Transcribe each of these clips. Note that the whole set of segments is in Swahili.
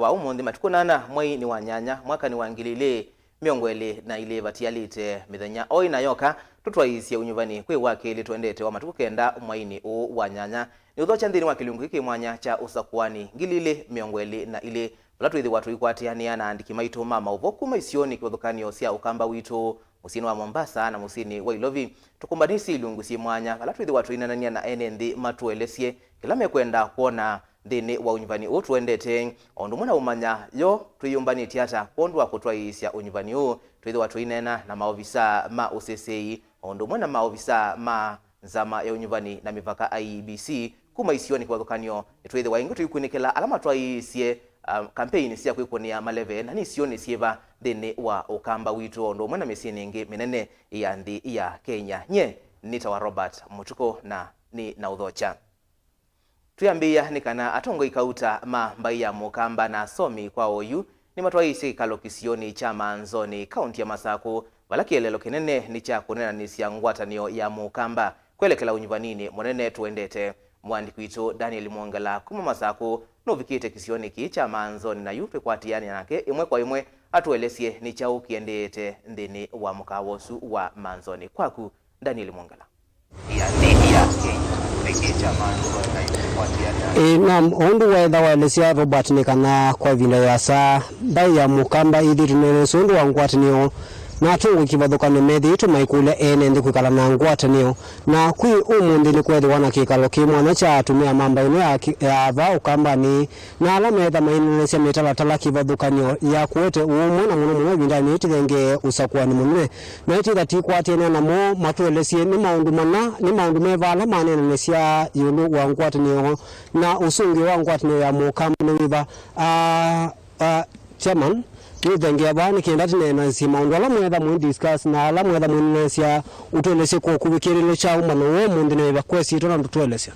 wa umundi matukunana mwai ni wanyanya mwaka ni wangilile miongwele na ile batialite mithenya oina yoka tutwaisia unyuvani kwi wake ili tuendete wa matuku kenda mwaini u wanyanya ni uthocha nthini wa kilungu hiki mwanya cha Usakuani ngilile miongwele na ile bulatu watu ikwatiania na andiki maitu mama uvoku maisioni kiwathukanio sia ukamba witu musini wa Mombasa na musini wa Ilovi tukumbanisi ilungu si mwanya bulatu watu inanania na enendi matuelesie kila mekwenda kuona ndini wa unyuvani u tuendete ondu mwana umanya yo tuyumbani tiata kondu wa kutwaisia unyuvani u tuithi watu inena na maovisa ma UCCI ondu mwana maovisa ma nzama ya unyuvani na mipaka IEBC kuma isioni kwa thukanio tuithi wa ingo tuyikunikela alama twaisie campaign sia kwikonia maleve na ni sioni sieva ndini wa ukamba witu ondu mwana mesini ingi minene ya ndi ya Kenya nye nita wa Robert Mutuku na ni na udhocha tuyambia nikana atongo ikauta mbai ya mukamba na somi kwa oyu ni matwaisi kalokisioni cha manzoni kaunti ya Masaku balakielelo kinene ni cha kunena nisia ngwatanio ya mukamba kwelekela unyuvanini monene tuendete mwandiki witu Daniel Mwongala kuma Masaku novikite kisioni ki cha manzoni na yupe kwatiani nake imwe kwa imwe atuelesie ni cha ukiendete ndini wa mukawosu wa manzoni kwaku Daniel Mwongala ya ndini ya Naam, ondu wetha waelesia Robert nikana kwa vinda ya saa mbai ya mukamba ithi tunene sundu wa ngwatanio na tungu kivathukane methi itu maikule ene ndi kwikala na ngwatanio na kwi umundi ni kwethi wana kikalo kimwana cha atumia mamba ino ya va ukambani na ala metha mainenesia mitalatala kivathukanio ya kuete umwe na muno vindani itithenge Usakuani munene na itithati kwatiene na mo matuelesie ni maundu mana ni maundu mevala manenesia yulu wa ngwatanio na usungi wa ngwatanio ya mukamba ni wiva chairman nithengia bani kenda tinena si maundu ala mwetha mu discuss na ala mwetha munesia utuelese ko kubikirilo cha umano wo mundu ne bakwesi to na tuelese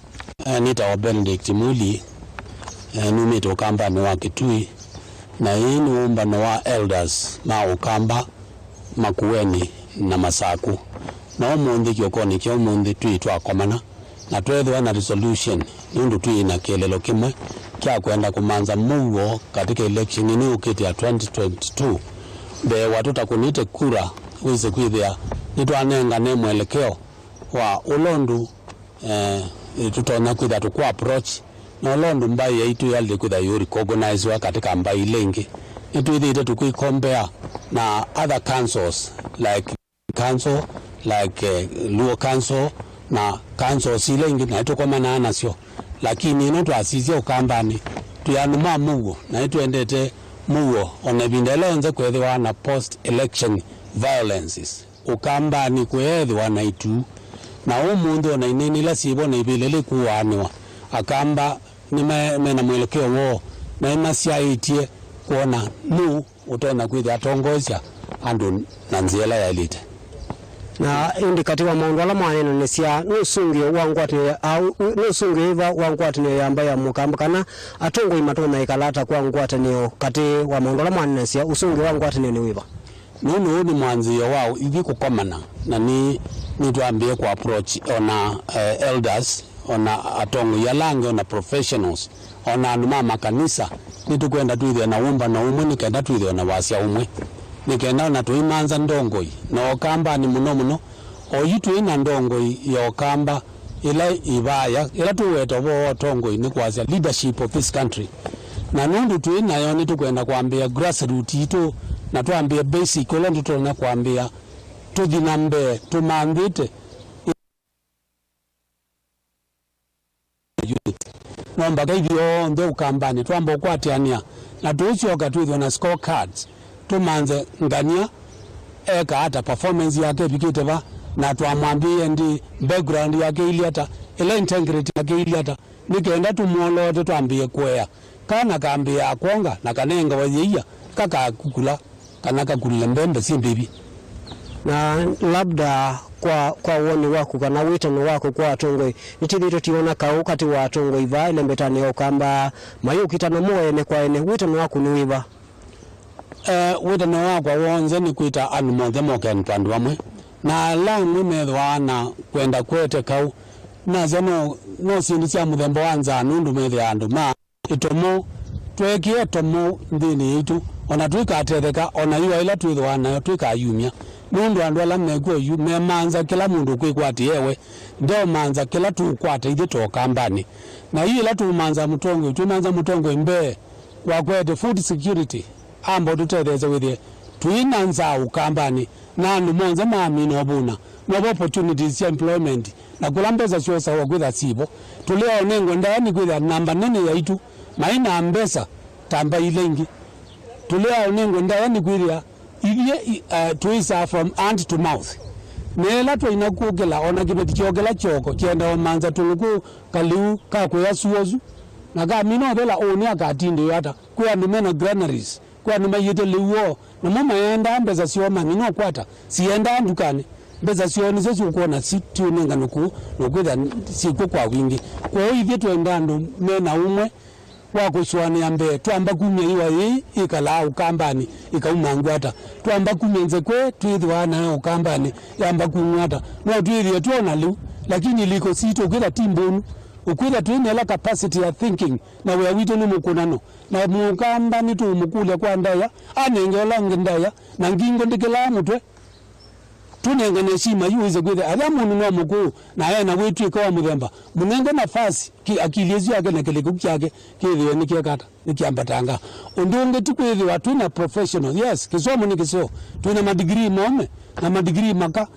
nita wa Benedict Muli numito kamba ni wa Kitui na hii ni umbano wa elders ma ukamba makueni na Masaku na umundi kyokoni kyo umundi tuitwa komana na twethwa na resolution nundu tuina kelelo kimwe kya kwenda kumanza mugo katika election ni ukiti ya 2022 be watu takunite kura wize kwithia nitwanenga ne mwelekeo wa ulondu tutona kwitha tukwa approach na ulondu mbai yaitu yalde kwitha yuri recognize wa katika mbai lengi nituithite tukui compare na other councils like council like Luo council na council silengi na ito kwa manana sio lakini ino twasizia ukambani tuyanuma mugo na tuendete mugo onebindele nze kwethiwa na post election violences ukambani kwethiwa na itu na umundu na ineni la sibona ibilele kuwaniwa akamba ni mena mwelekeo wo na imasiaitie kuona nu utona kwithi atongozya andu na nziela ya elite na indikatiwa maundu ala mwanene nesia nusungi wa ngwatanio au nusungi iva wa ngwatanio ya mbai ya mukamba kana atongo imatona ikalata kwa ngwatanio kati wa maundu ala mwanene nesia usungi wa ngwatanio ni wiva nunu ni mwanzio wao ivi kukomana na ni tuambie kwa approach ona elders ona atongo yalange ona professionals ona anuma makanisa nitukwenda tuithia na umba na umwe nikenda tuithia na wasia umwe nikenda na tuimanza ndongoi na okamba ni muno oyitu ina ndongoi ya okamba ila ibaya ila tuweto bo tongoi ni kwasia leadership of this country na nundu tuina yoni tukwenda kuambia grassroots itu na tuambia basic ile ndio tuna kuambia tudinambe tumandite nomba gaibio ndo ukambani twamba kwatiania na tuichoka tuithwa na scorecards tumanze ngania eka hata performance yake bikiteva na tuamwambie ndi background yake iliata ile integrity yake iliata nikenda tumuolote tuambie kwea kana kaambia akonga na kanenga waziya kaka kukula kana kakula mbembe si bibi na labda kwa woni wako kana witano wako kwa atongoi nitithito tiona kau kati wa atongoi va ile mbetani okamba mayo kitano moye ne kwa ene witano wako ni wiva witano wako wonze ni kuita animal demoken pandu amwe na la nimethwa na kwenda kwete kau na zeno no sindi cia muthemba wanza nundu methe andu ma itomo twekie tomo ndini yitu ona twikatetheka ona yu ila twithwa nayo twikayumia mundu andu ala mekwo yu memanza kila mundu kwikwati yewe ndo manza kila tukwata ithe to kambani na hii ila tumanza mutongo imbe wa kwete food security ambo tutetheze withie tuinanza ukambani na numonza mami nobuna no opportunities ya employment na kulambeza chosa wa kwitha sibo tuleo nengo ndani kwitha namba nene ya itu maina mbesa tamba ilengi tuleo nengo ndani kwitha iye tuisa from hand to mouth nela to inakugela ona kibeti chogela choko chenda manza tuluku kaliu ka kwa suozu na ga mino bela oni akatinde yata kwa ndimena granaries kwa ndima yete liwo na mama yenda mbeza sio mangino kwata sienda ndukane mbeza sio ni sisi ukuona situ ninga nukwitha siku kwa wingi kwa hiyo hivi tuenda ndo mena umwe wako swani ambe twamba kumye iwa hii ikala ukambani ikaumangwata twamba kumyenze kwe twithwa na ukambani yamba kumwata no twithie tuona lu lakini liko sito kwitha timbunu ukwitha twinela capacity ya thinking na we wito ni mukunano na mukambani tu mukule kwa ndaya anengela ndaya na ngingo ndikela mutwe tunenga neshima yuize kwitha ala munu no muku na yena witu kwa muthemba munenge nafasi akiliezi yake na kile kukyake kithio nikiakata nikiambatanga undunge tukwithi watu na professional yes kisomo ni kiso tuna madegree mome na madegree maka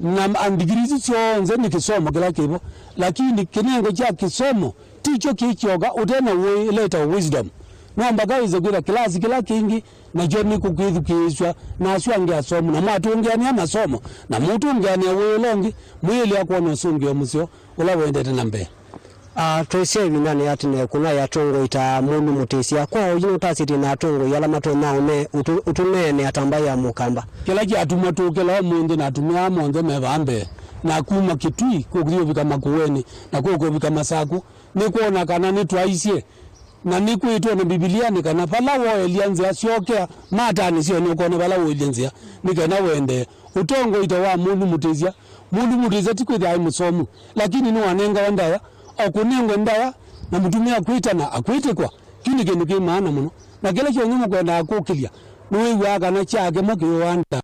na degree zonze ni kisomo kila kibo lakini kinengo cha kisomo ticho kichoga utena later wisdom nomba gaize kwitha klasi kila kingi na joni kukwithi kiswa na aswange asomo na matu ngiani amasomo na mutu ngiani welongi mwili akona sungi omusyo ula wendete nambe Tracy binani atine kuna ya tongo ita mundu mutesia kwa ujino tasiti na tongo yala mato naone utunene atambaya mukamba kila ki atumato kila mundu na atumia monde mevambe na kuma kitui kugrio bikama kuweni na koko bikama saku ni kuona kana ni twaisie na niku ito na Biblia ni kana pala wo elianzia siokea mata ni sio nuko na pala wo elianzia ni kana wende utongo ito wa mundu mutezia tikwitha ai musomu lakini ni wanenga wandaya okunengwa ndaya na mutumia kuita na akuitikwa kini kindu ki maana muno na kile kyo nyumu kwenda akukilia niwe waga na chake mokyo wanda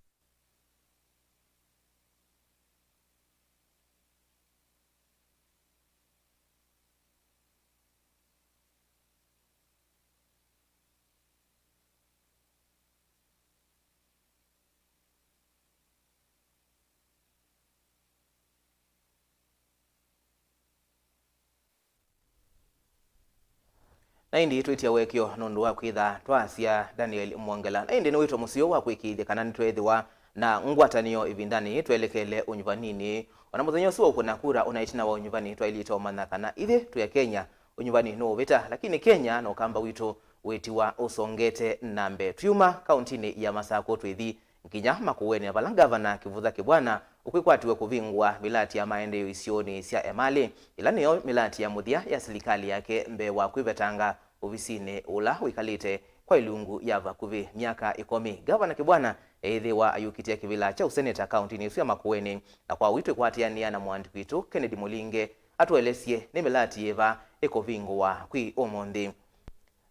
na indi twetia wekyo nundu wa kwitha twasia Daniel Mwongela na indi ni wito musio wa kwikithia kana nitwethiwa na ngwatanio ivindani twelekele unyuvanini ona muthenyo suo kuna kura unaitina wa unyuvani twailita omana kana ithi tuya Kenya unyuvani no vita lakini Kenya no kamba wito wetiwa usongete nambe tuyuma kauntini ya Masako twethi nginya makuweni na balangavana Kivutha Kibwana ukwikwatiwe kuvingwa milati ya maendeleo isioni sia emali ila niyo milati ya muthia ya serikali yake mbe wa kwivetanga ofisini ula wikalite kwa ilungu ya vakuvi miaka 10 gavana Kibwana eithe wa ayukitia kivila cha useneta kauntini ya Makueni na kwa wito kwatiania na mwandiki witu Kennedy Mulinge atuelesie ni milati yeva ekovingwa kwi omondi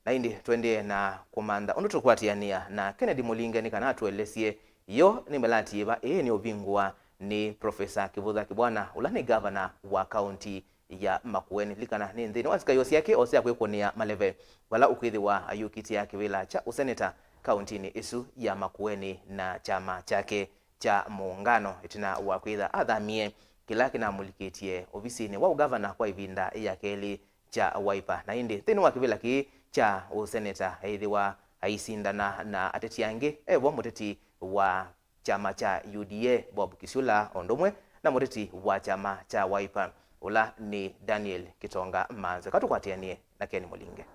na indi twende na komanda undu tukwatiania na Kennedy Mulinge ni kana atuelesie yo ni milati yeva ni ovingwa ni Profesa Kivutha Kibwana ulani governor wa county ya Makueni likana ni nthini wasika yosi yake osea kwikunia maleve wala ukwithi wa ayukiti ya kivila cha useneta kauntini isu ya Makueni na chama chake cha muungano itina wa kwitha athamie kila kina mulikitie ofisini wa governor kwa ivinda ya keli cha Wiper na indi nthini wa kivila ki cha useneta eithi wa aisindana na ateti yangi evo muteti wa chama cha UDA Bob Kisula ondomwe na muteti wa chama cha Wiper ula ni Daniel Kitonga Manze katukwatianie na Ken Mulinge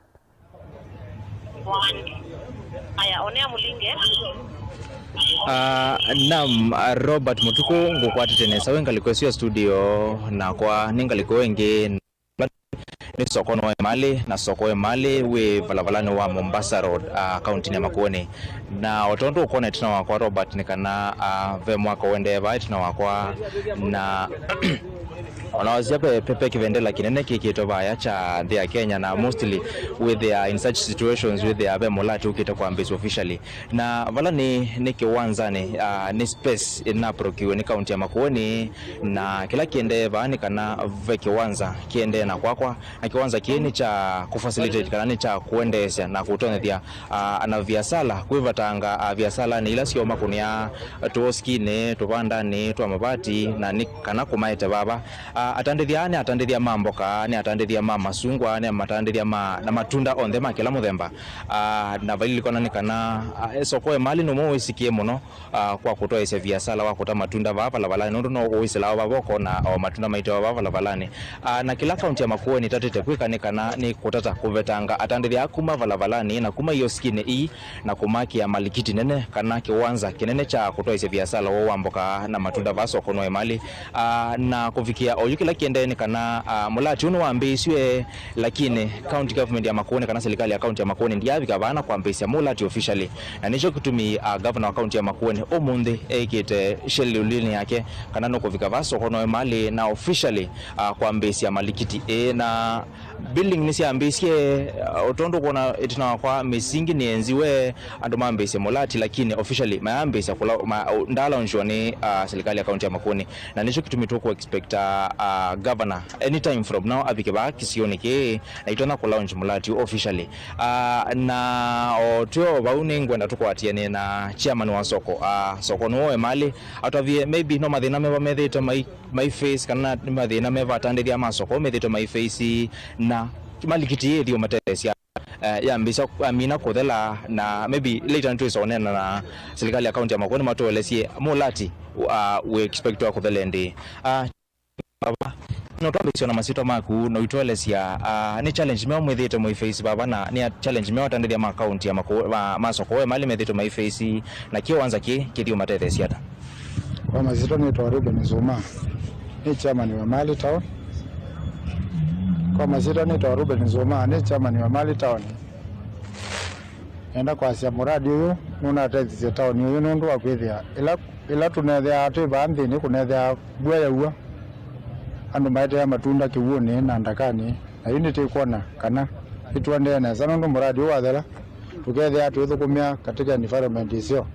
aya onea Mulinge Nam Robert Mutuku ngukwatitene sawe ngalikwesia studio na kwa ningaliko wengi ni sokono emali na soko emali we valavalani wa Mombasa Road county ya Makueni na otondo ukone tina wakwa Robert nikana ve mwaka wende vai tina wakwa na wanawazia pepe kivendela kinene kikitobaya cha their Kenya na mostly with their in such situations with their be mulati ukita kwa mbisi officially na vala ni kiwanza ni space ina prokiwe ni county ya Makueni na kila kiende vani kana ve kiwanza kiende na kwakwa na kiwanza kieni cha kufacilitate kana ni cha kuendesha na kutonethia ana viasala kuivatanga viasala ni ila sio makunia tuoskine tupanda ni twa mabati na ni kana kumaite baba atandithia mamboka ni atandithia mama sungwa ni matandithia na matunda on them kila muthemba na vali likona ni kana soko mali no mo isikie muno kwa kutoa ise viasala wa kuta matunda baba lavalani no uisela baboko na matunda maite baba lavalani na kila kaunti ya Makueni tatete kwika ni kana ni kutata kuvetanga atandithia kuma valavalani na kuma hiyo skine hii na kumaki ya malikiti nene kana kiwanza kinene cha kutoa ise viasala wa wamboka na matunda vaso kono mali na kufikia oyukila kiende ni kana mulati uno wambisiwe lakini county government ya Makueni kana serikali ya county ya Makueni ndiye bikavana kwa mbisia mulati officially na nicho kutumi governor wa county ya Makueni omunde ekete sheli ulini yake kana no kufika vaso kono mali na officially kwa mbisia malikiti na building nisi ambisie otondo kona itina kwa misingi ni enziwe ando mambisia mulati lakini officially maambisia kula ndala onjoni serikali ya county ya Makueni na nicho kitumito ku expect governor anytime from now abikeba kisioni ke na itona ku launch mulati officially na otyo baune ngwenda tukwatiane na chairman wa soko no mali atavie maybe no mathina meba methito my face kana mathina meba tandithia masoko methito my face na malikiti yedio matesia ya mbisa amina kodela na maybe later on tuisonena na serikali ya county ya Makueni matoelesie mulati we expect to kodela ndi baba no twambisio na masito maku no itoelesia ni challenge meo mwethito my face baba na ni challenge meo tandithia ma county ya masoko we mali methito my face na kiwanza kidio matethesia ta kwa masito ni twarube nizuma ni chairman wa Mali Town kwa masito ni twarube nizuma ni chairman wa Mali Town enda kwa sia muradi uyu nuna tethise town uyu nundu wa kwithia ila tunethia atu bambi ni kunethia bwaya uwa andu maite ya matunda kiwuni na ndakani na unity kuona kana ituande na zanundu muradi wa thela tukethia atu ithukumia katika environment isio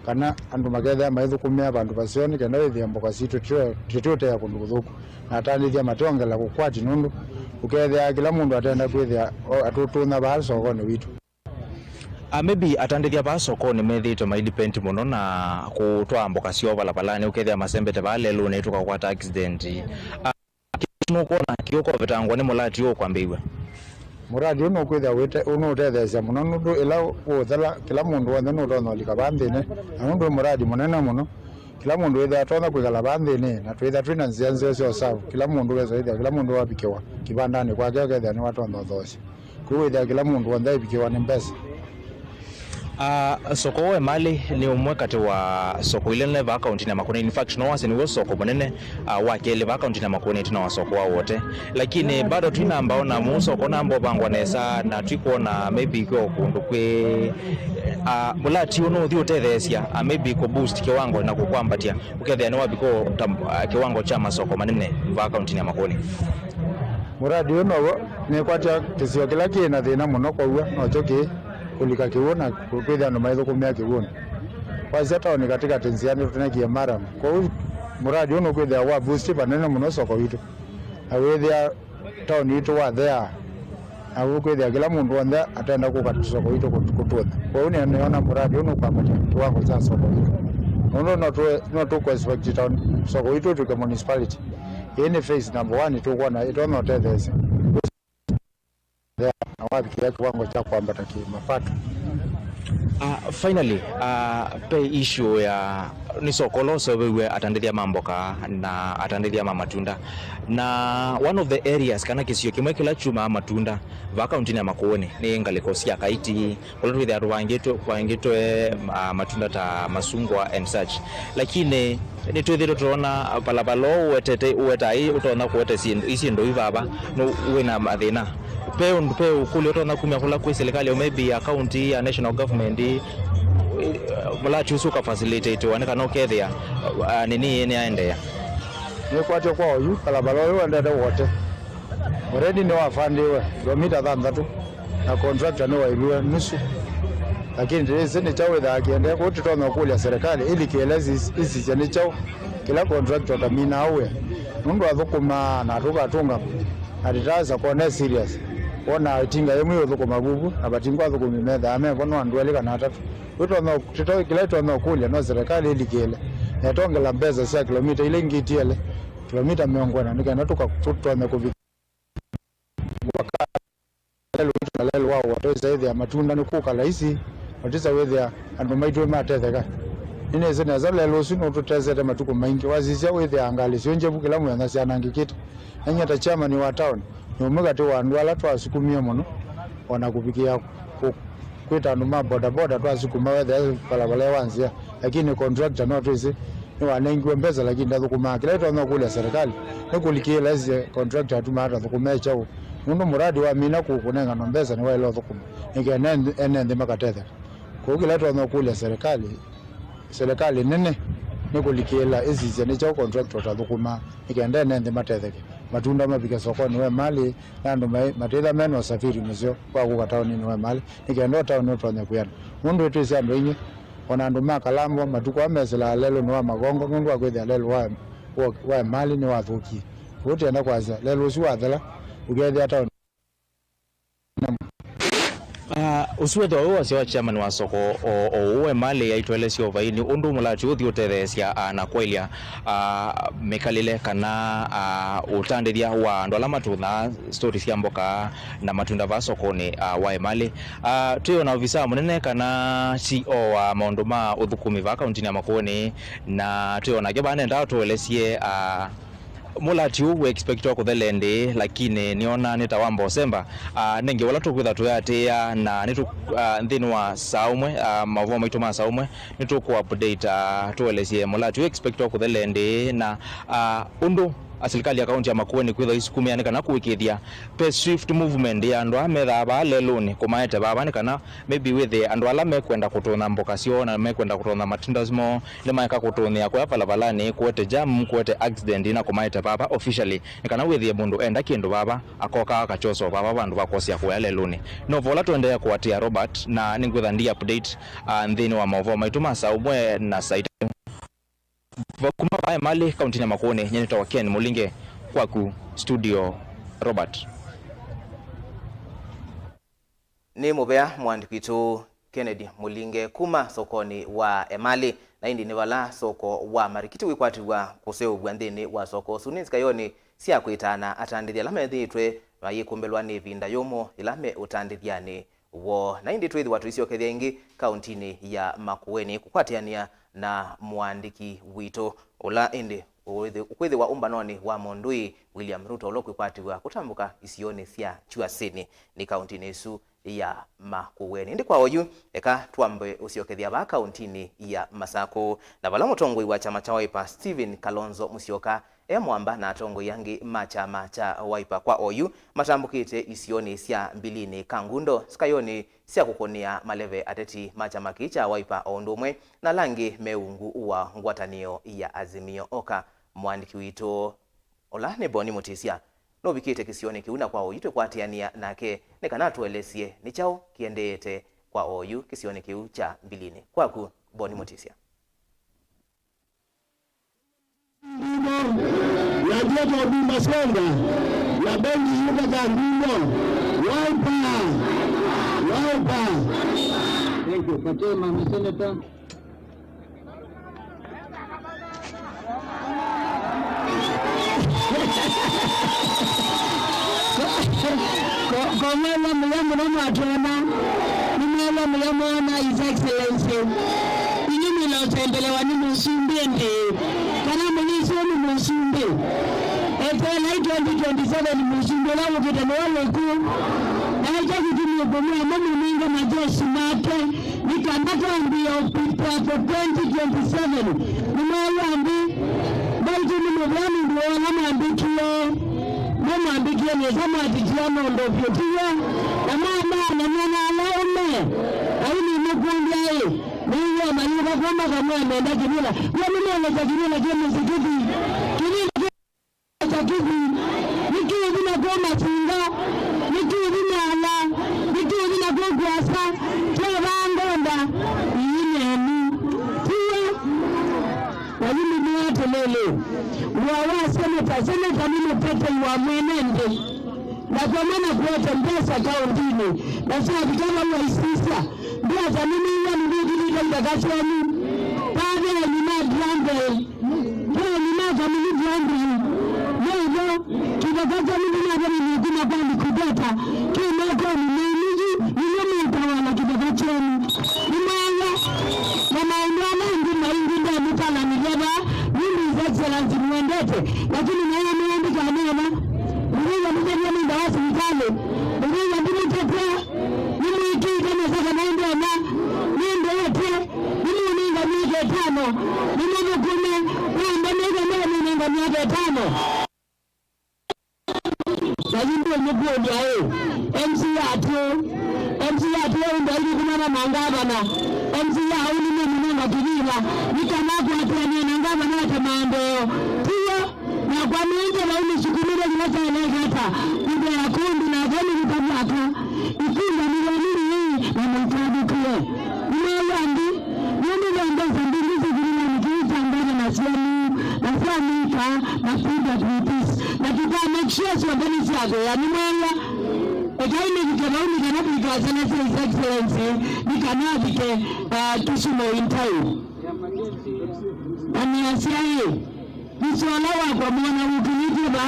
kana andu makethia maithukumia bandu basioni kenda withia mboka situ titote ya kundu guthuku na tanithia matongela kukwati nundu ukethia kila mundu atenda kwithia atutuna ba sokoni witu maybe atandithia ba sokoni methito mai depend muno na kutwa mboka sio balapalani ukethia masembe te bale lu ne tuka kwa accident no kona kioko vetangwa ni mulati yo kwambiwe muradi uno kwithia uno tethesya muno nundu ila uthela kila mundu wothe no tono likabandine na nundu muradi munene muno kila mundu wetha tona kwigala bandine na twetha twina nzianze cio sawa kila mundu wetha kila mundu wabikiwa kibandani kwake ketha ni watu ndothosi kuwetha kila mundu wothe bikiwa ni mbesa soko we mali ni umwe kati wa soko ile neva account na Makueni in fact no wase ni soko munene wa kele va account na Makueni tuna wasoko wa wote lakini bado tuna ambao na musoko na ambo bangwa nesa na twikuona maybe kwa kundu kwe mulati uno thio tethesia maybe ko boost kiwango na kukwambatia ukethia ni wabiko kiwango cha masoko manene va account na Makueni muradi uno ni kwatia kisio kila kina thina muno kwa uwa no choki kulika kiwona kwithia no maitho kumia kiwona kwa zeta ni katika tenziani tunakie mara kwa hiyo muradi uno kwithia wa boost panene muno soko witu awethia town witu wa there au kwithia kila mundu wothe atenda kukata soko witu kututha kwa hiyo niona muradi uno kwambatia kiwango cha soko witu uno no to kwa expect town soko witu to municipality in phase number 1 to kuona it not others na wapi ya kiwango cha kuambata kimapato. Finally pe issue ya ni soko loso wewe atandithia mamboka na atandithia matunda na one of the areas kana kisio kimwe kila chuma matunda va county ya Makueni ni ngalikosia kaiti kulo with the wangito matunda ta masungwa and such lakini ni twithiro tuona balabalo uwetai utona kuwete isi ndo ibaba no wena mathina pe ukuli utona kumya kula kwa serikali maybe ya county ya national government bala chusuka facilitate waneka no kethia nini aendea ni kwatyo kwa oyu kalabalo yo ndete wote already ni wafandiwe kilomita 3 na contractor ni wailwe nusu lakini tezi ni chawe da kiende kuti tona kulia serikali ili kielezi isi ni chao kila contractor tamina awe mundu athukuma na tukatunga atitaza kone serious ona itinga yemu yothukuma gugu abatingwa athukumi metha ame bono andwele kana atatu utona tito kila tona kulia no serikali ili kiele yatongela mbeza sia kilomita ile ngitiele kilomita miongona nikana tukatutona kuvi lelo wao watoza hivi ya matunda ni kuka rahisi watisa wethia andu maitwe matetheka ine zene za lelo sino tutezete matuko maingi wazizia wethia angali sionje bukila mwana cia nangikita enya ta chairman wa town ni umuga tu andu ala twasukumia muno ona kupikia kwita andu ma boda boda twasukuma wethia balabala wanzia lakini contractor no twisi ni wanengwe mbeza lakini ndathukuma kila tu no kule serikali nikulikie lazi contractor atumata thukumea chao mundu muradi wa mina kukunenga no mbeza ni wailo thukuma ene makatetheka kugila tu no kule serikali nene nikulikiela izize ni chao contractor tathukuma ikenda nende matetheke matunda mabika sokoni we mali nandu matenda meno safiri mzio kwa kuka town ni we mali ikenda town tone kuyana mundu wetu isi andu inyi ona andu makalambo matuko amesela lelo no magongo mundu akwethia lelo wa mali ni wathuki wote enda kwaza lelo usi wathela ugethia town usuwetho uwa siwa chairman wa soko uwe mali ya ituelesi ovaini undu mulati uthi utethesia na kwailia mekalile kana utandithia wa andu ala matutha stories ya mboka na matunda va sokoni wa mali tuyo na ofisa munene kana CEO wa maundu ma uthukumi va kaunti ya Makueni na tuyo na kibane ndao tuelesie mulati uwe expectwa kuthelende lakini niona nitawamba semba nenge wala tukwitha tuyatia na nitu nthini wa saumwe mavo maitu ma saumwe nitu ku update tuelesie mulati uwe expectwa kuthelende na undu serikali ya kaunti ya Makueni kwitha isukumia kana kuikithia pe swift movement ya andu ametha ba leluni kumaete baba kana maybe with andu ala mekwenda kutona mboka cio na mekwenda kutona matindasmo ile maika kutonia kwa balabalani kuete jam kuete accident na kumaete baba officially kana with mundu enda kindu baba akoka akachoso baba bandu bakosia kwa leluni no vola tuendelea kuatia Robert na ningwitha ndi update nthini wa mavo maitu masaumwe na site kuma bae mali kaunti ya Makueni nyeneta wa Ken Mulinge kwaku studio Robert ni mubea mwandikitu Kennedy Mulinge kuma sokoni wa emali na indi ni wala soko wa marikiti wikwati wa kuseo gwandini wa soko suninska yoni siya kuitana atandithia lame dhitwe mayikumbelwa ni vinda yomo ilame utandithiani wo na indi twethi watu isio kethia ingi kauntini ya Makueni kukwatiania na mwandiki wito ola indi ukwithi wa umbanoni wa Mondui William Ruto olokwikwatiwa kutambuka isioni cia Chuasini ni kauntini isu ya Makueni ndi kwa oyu eka tuambe usiokethia ba kauntini ya Masako na bala mutongoi wa chama cha Wiper Stephen Kalonzo Musyoka mwamba na atongo yangi machama cha Wiper kwa oyu matambukite isioni cia mbilini kangundo skayoni cia kukonia maleve ateti machama kicha Wiper ondumwe na langi meungu wa ngwatanio ya Azimio Oka mwandiki wito ola ne boni mutisia no bikite kisioni kiuna kwa oyu kwatiania nake nekana tuelesie ni chao kiendete kwa oyu kisioni kiu cha mbilini kwaku boni mutisia ya joto bima songa ya benji yuka za mbilo Wiper thank you Fatema Mseneta Komela mlamu na matona nimela mlamu na His Excellency inimi la utembelewa ni Musumbi ndi kana mlisi ni Musumbi etela 2027 ni Musumbi la ukita na wale ku na haja kutumi bomoa mami minga majeshi make nikambata mbio prepare for 2027 nimela ambi baiti ni mlamu ndio wala ambikio mama ambikie ni kama atijiano ndo vyotia na mama na mwana alaume aini mkundi ae niwa manika kwamba kama ameenda kinila kwa mimi anacha kinila kia msikiti kinila Wawa seneta mimi pete wa mwenende. Na kwa maana kuweta mpesa kaundini. Na sasa kama mwaisisa. Ndia za mimi ya mbili kakachwani. Pade ni madrambe. Ndio ni madrambe drambe. Ndio kidagaza mimi na mimi kuna bandi kudata. Kimeko ni mimi ni mtawala kidagachwani. Ni mwana na maana ndio ndio mtala nileba. Mimi excellence muendete. Lakini na yeye muandika neno. Mwenye mwenye mimi ndawasi mkale. Mwenye mimi tetea. Mimi ikija na sasa naenda na ndio yote. Mimi ninga miaka 5. Mimi ngome ndio miaka 5. Lakini ndio mmoja yeye. MC atu ndio kuna mangaba na MC au ni mimi na kidila. Nikamako atu ni ngaba na tamando. Pia na kwa mmoja na ule shukrani zinazoelekea ndio ya kundi na gani nitabaka ikinga ni nini na mtadi kule nimeandi ndio ndio zingine nikitangaza na simu na famika na piga vitis na kitaa make sure so ndani siago ya nimeona egaini nikanauni kana piga sana His Excellency nikanabike kisumo in time aniasiaye Nisolawa kwa mwana ukinijiba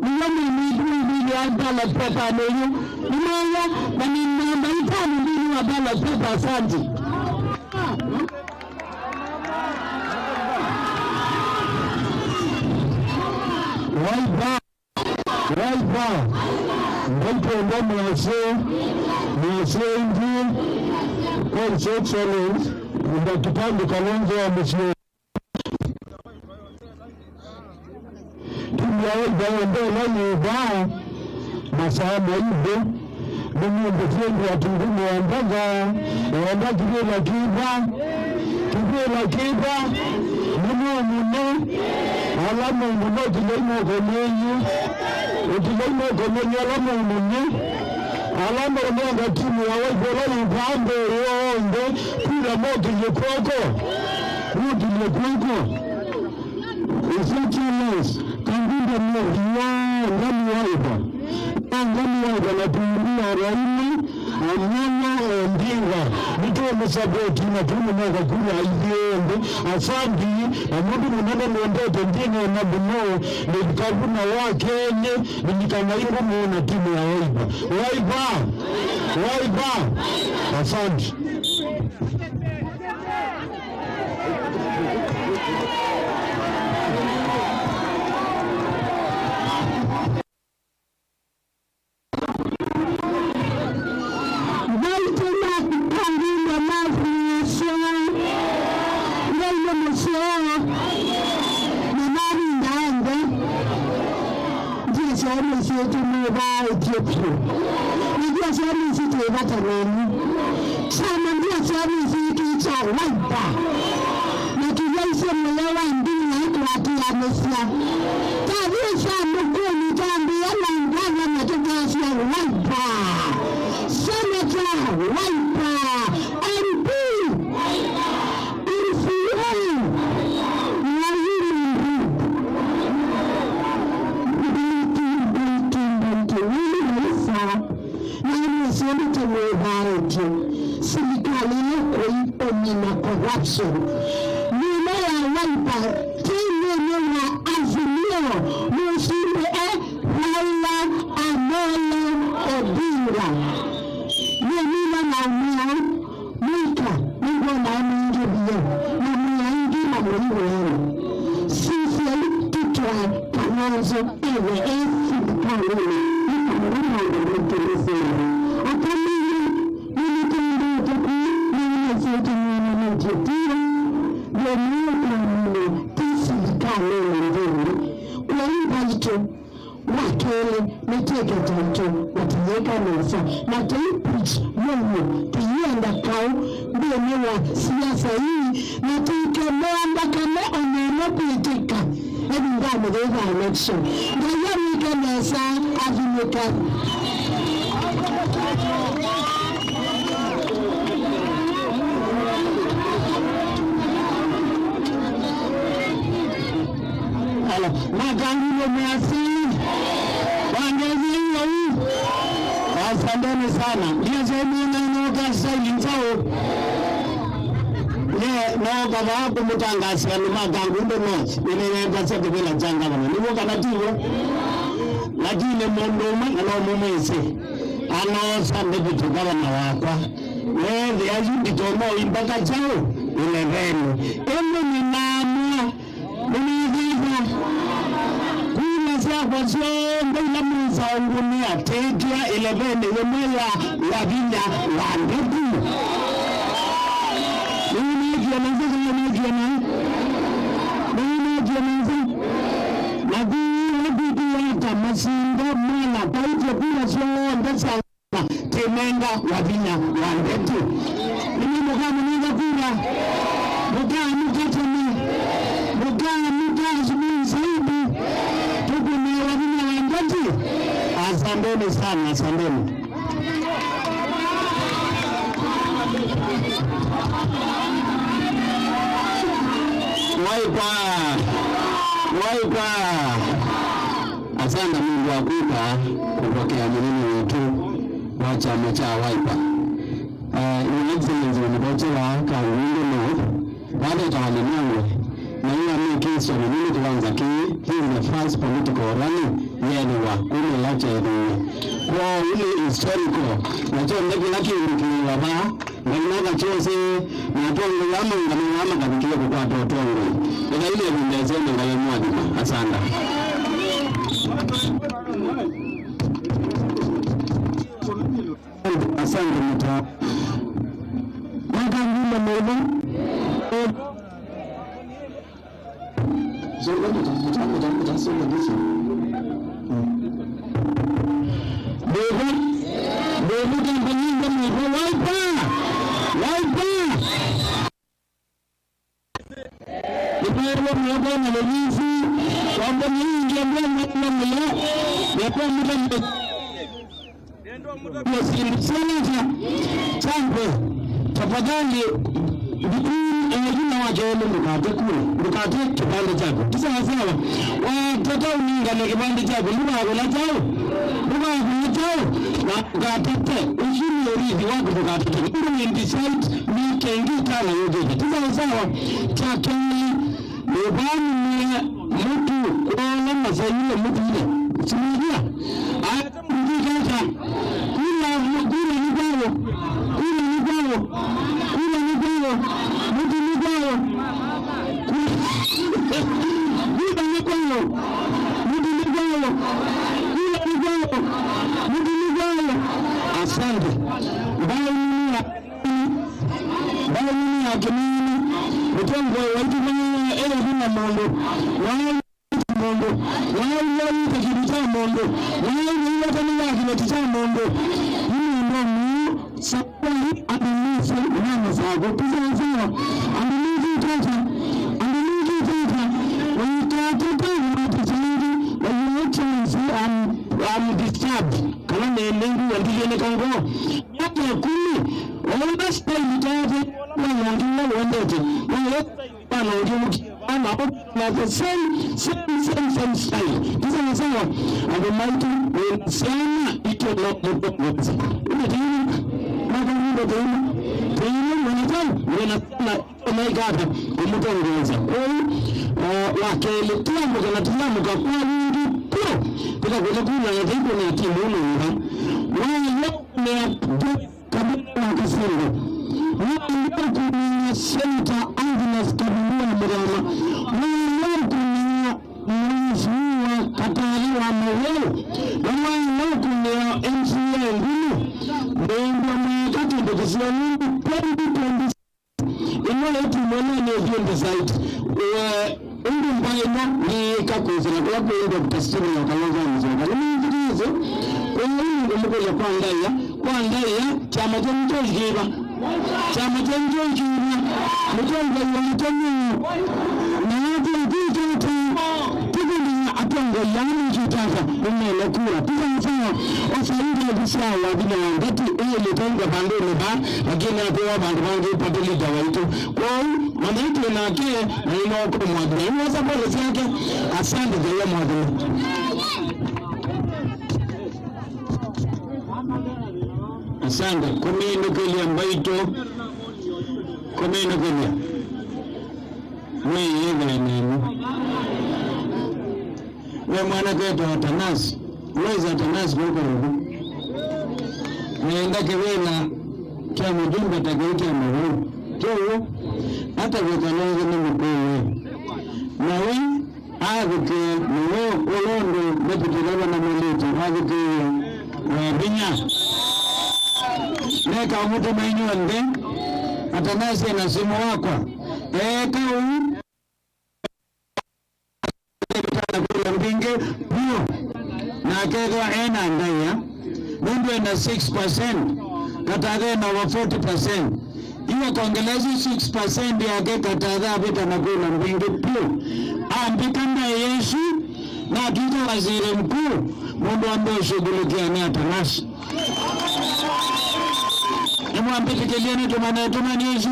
niwame midi ya ballot paper nenu nimeya na ni namba 5 mbili wa ballot paper asante. Waiba ndipo ndio mwase ndio kwa excellence ndio kipande kalonzo wa msio ndio leo bao masamu hivi mimi ndio watungumu wanda kibela kiba mimi muno alama muno kilimo gomenyu alama muno alama ndio timu ya wao ibambe yonde kila moto yekoko rudi yekoko Usakuani kambinda ngami waiba na tumbia raini amnyama ndinga nito msaboti na tumu mwaka kula iende asandi amudu mnana mwendete ndinga na buno nikabuna wakene nikanaibu mwana timu ya waiba asandi Alo, magangu measi. Wangezi hii. Asanteni sana. Ndio sehemu inayoka sailintao. No kama kumutangazia ni magangu ndo nochi. Inaenda sasa bila janga bana. Niwo kanatiwo. Lakini mondoma anaomumese. Sande vitu gavana wakwa. Wewe yazidi tomo impaka chao. Ulevenu. Eno ni namua. Univiva. Kuna siya siyombe ila mwisa ungunia. Tekia 11 yemeya wavinya wandetu. Unagia manzi. Masinga mwana paite kula siyombe sa temenga wavinya wandetu. Mimi mukamu niga kula. Mukamu zumi zaidi. Tukune wavinya wandetu. Asanteni sana, asanteni. Waipa. Asante Mungu akupa kupokea mwenendo wetu wa chama cha Wiper. Your Excellency wanapochewa kaungo no baada ya tawalimangwe na hiyo amekisha na mimi tuanza he is the first political rally yeye wa kule lacha yeye kwa ile historical na chonde kilaki ndikiwa ba na chose na tongo yama kabikiwa kwa tongo ila ile vindezeni ngale mwadi. Asante. Asante mta. Magangu mbona? Zoga tutasoma hizi. Bebe kampani mbona Wiper. Ipo mmoja na lezi. Kwamba nyingi ambao mnamla. Yapo mmoja Chambe tafadhali jina wajeele mkate kipande chako kisa sawa watoto uningane kipande chako mbona chao na mkate ushiri urithi wako mkate ndio decide ni kengi kana yote kisa sawa chakeni mbani mtu kuona masaile mtu ile simulia atamjika kula asante baini ya kimini mtongo waitu kwenye ele huna mondo wao kibicha mondo wao tani yake kibicha mondo hii ndio sababu adilifu na masago pia sawa adilifu tata wakati wanatazidi wanachoanza discharge kama nenengu wandile kango hapo kumi wala style tata wanaongea wandete wanaongea ama na the same style kisa sawa ademaitu sana ito mtoto ndio magango tena wanataka omaigata umutongoza wakele tuambo kana tuambo kwa wingi pro bila kuna ya ndipo na timu nunga wao ne kabla kasoro wao kuna center Agnes kabla mrama wao kuna mzua kataliwa mwewe wao kuna MCA ngulu ndio mkati ndio sio nini inole tumona ni vionde zaidi undu mbaina ni kakuzira kwa kuenda kutasiri ya kalonga mzungu ni ndizo kwa hiyo mkoja kwandaya chama cha mtojiba mtongo wa mtongo na watu wajitatu tukuni atongo yani kitaka umele kura pia sawa osaidi bisawa bila ngati ile tongo pande ba lakini apewa bandu bangi pateli dawaito kwa mambo na yake na ile kwa mwadhini. Unaweza policy yake asante kwa hiyo mwadhini. Asante komendo kile ambaito komendo kile wewe nini wewe mwana kwetu atanasi uweza atanasi kwa huko naenda kewela kwa mjumbe takaitia mahuru kwa hata vikaloza ni mkuu na wewe aguke ni wewe ulondo mepitana na militi aguke binya neka umutu mainyonde atanasi na simu wako kau mbinge pio na kedwa ena ndaya mundu na 6% katadhe na 40% iwe kongelezi 6% yake katadha vita na kula mbinge pio ambikanda Yesu na tuta waziri mkuu mundu ambaye shughulikia ni atanasi Mwambie keleni tumani Yesu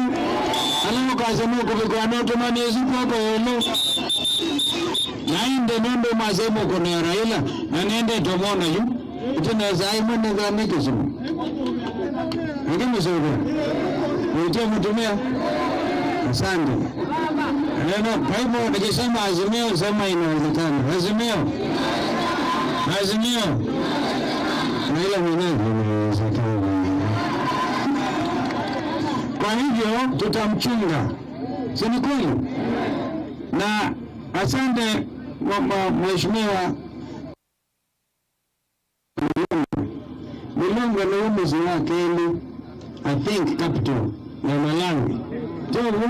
alamu kasemu kubikwana tumani Yesu kwa hilo nainde nende mazemo kone Raila na nende tomona yu tunaweza aimone gani kesimu ndio mzuri ndio mtumia asante neno kwa hivyo nikisema azimio sema inawezekana azimio na ile mwenyewe inawezekana. Kwa hivyo tutamchunga, si ni kweli? Na asante mheshimiwa Milongo na uongozi wake I think capital ya Malawi. Jogo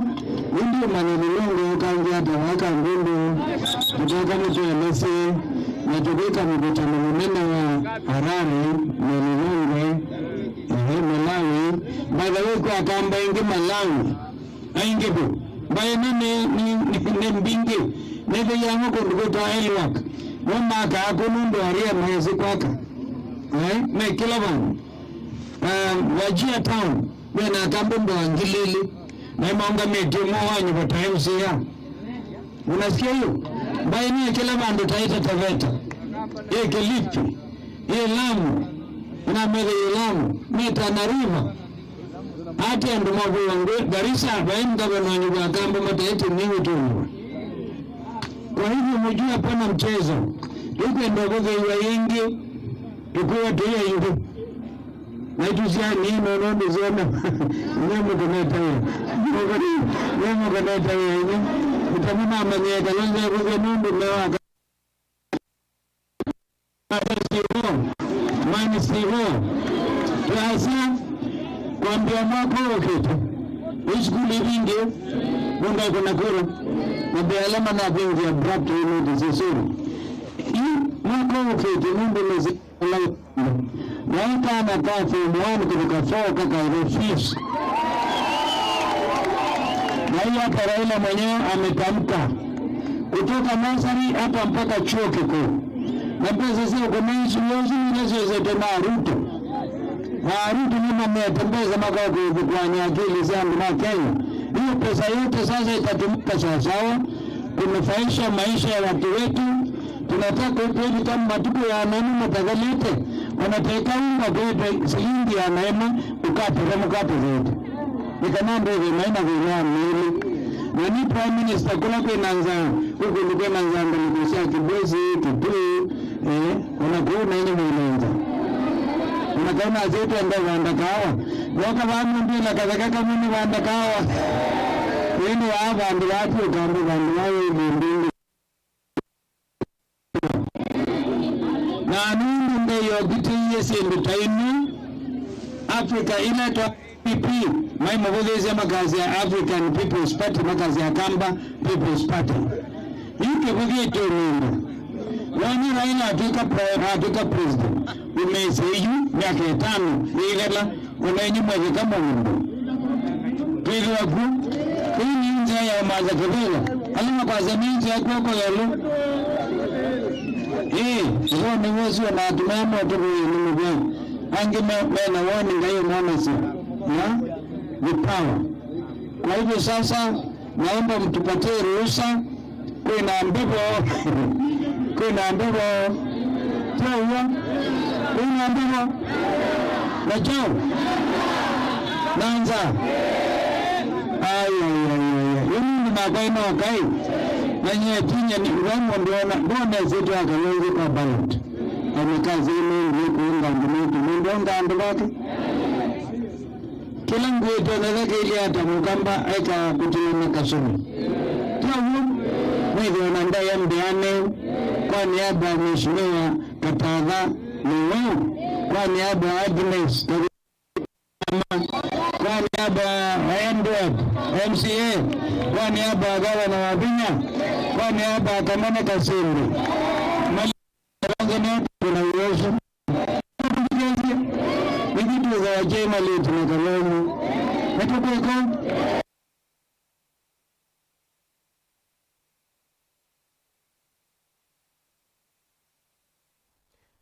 ndio maneno kaanza hata waka ngundu kutoka mtu MSA na tukika mkutano mnene wa Harare na Milongo Malawi by the way kwa kamba ingi Malawi aingi bu by ni mbingi ndio yangu kundukuta elwak mama ka akunundu aria mwezi kwaka na kila bana wajia town bena kambo ndo angilili na monga medimo wanyu kwa times ya unasikia hiyo by ni kila banda taita Taveta Kilifi Lamu na mbele Lamu mita na river hati ya ndumabu wangu Garissa bainga wanyu kwa kambo mataiti ningu tunu. Kwa hivyo mjua pana mchezo yuko ndogoge iwa ingi yukuwa tuya ingi na itusia nino nondo zona nyemo kaneta ya ingi utamuna amanyeka lonza ya kuke nondo mewaka Sivo tuasia kuambia mwako kitu usikuli vingi munga kuna kuru nabialama na vingi abrupt disisuri mwako kitu mungu lezi waita na kafu mwani kutoka 4 kaka refuse na hiyo hata Raila mwenyewe ametamka kutoka nasari hapa mpaka chuo kikuu na pesa sio kwa nchi yote inazoza tena Ruto ni mmetembeza makao kwa akili zangu na Kenya. Hiyo pesa yote sasa itatumika sawa kunufaisha maisha ya watu wetu. Tunataka kweli kama matuko ya nani mtagalete wanataka unga kwa shilingi ya neema ukate zote. Nikamwambia hivi maana kwa mimi na ni prime minister kula kwa nanza huko ndiko nanza ndio kibwezi kitu unakuona ile mwenza unakaona zote ndio waandakawa waka wangu ndio na kaka mimi waandakawa wenu hapa ndio watu kambi ndio ndio na nini ndio kitu yesi ndio taini Africa ile to PP mai mabogezi makazi ya African People's Party makazi ya Kamba People's Party hiki kugeto nini wani Raila atuka president umeseyu miaka 5 igala unenyi mwaje kama mungu pili waku hii nje ya maza kabila alima kwa zamini ya kwako yalo sio ni wewe na tumemo tu ni mgeni ange mena woni ngayo mwana si na ni power kwa hivyo sasa naomba mtupatie ruhusa. Kuna mbibo Chauwa, kuna mbibo na chau nanza yuni magwaino kai nanye tinya ni urango ndona zetu akalongo kwa ballot amekazi ni kuunga ndonga ndobatu kila ngweto na ile hata mukamba aika kutilana kasoni Chauwa mwezi nanda ya mbiane kwa niaba ya Mheshimiwa Katadha Leo, kwa niaba ya Agnes, kwa niaba ya Edward MCA, kwa niaba ya Gavana wa Vinya, kwa niaba ya Kamene Kasimbi kuna uwezo vitu za wajema leo tunakaloni natukweko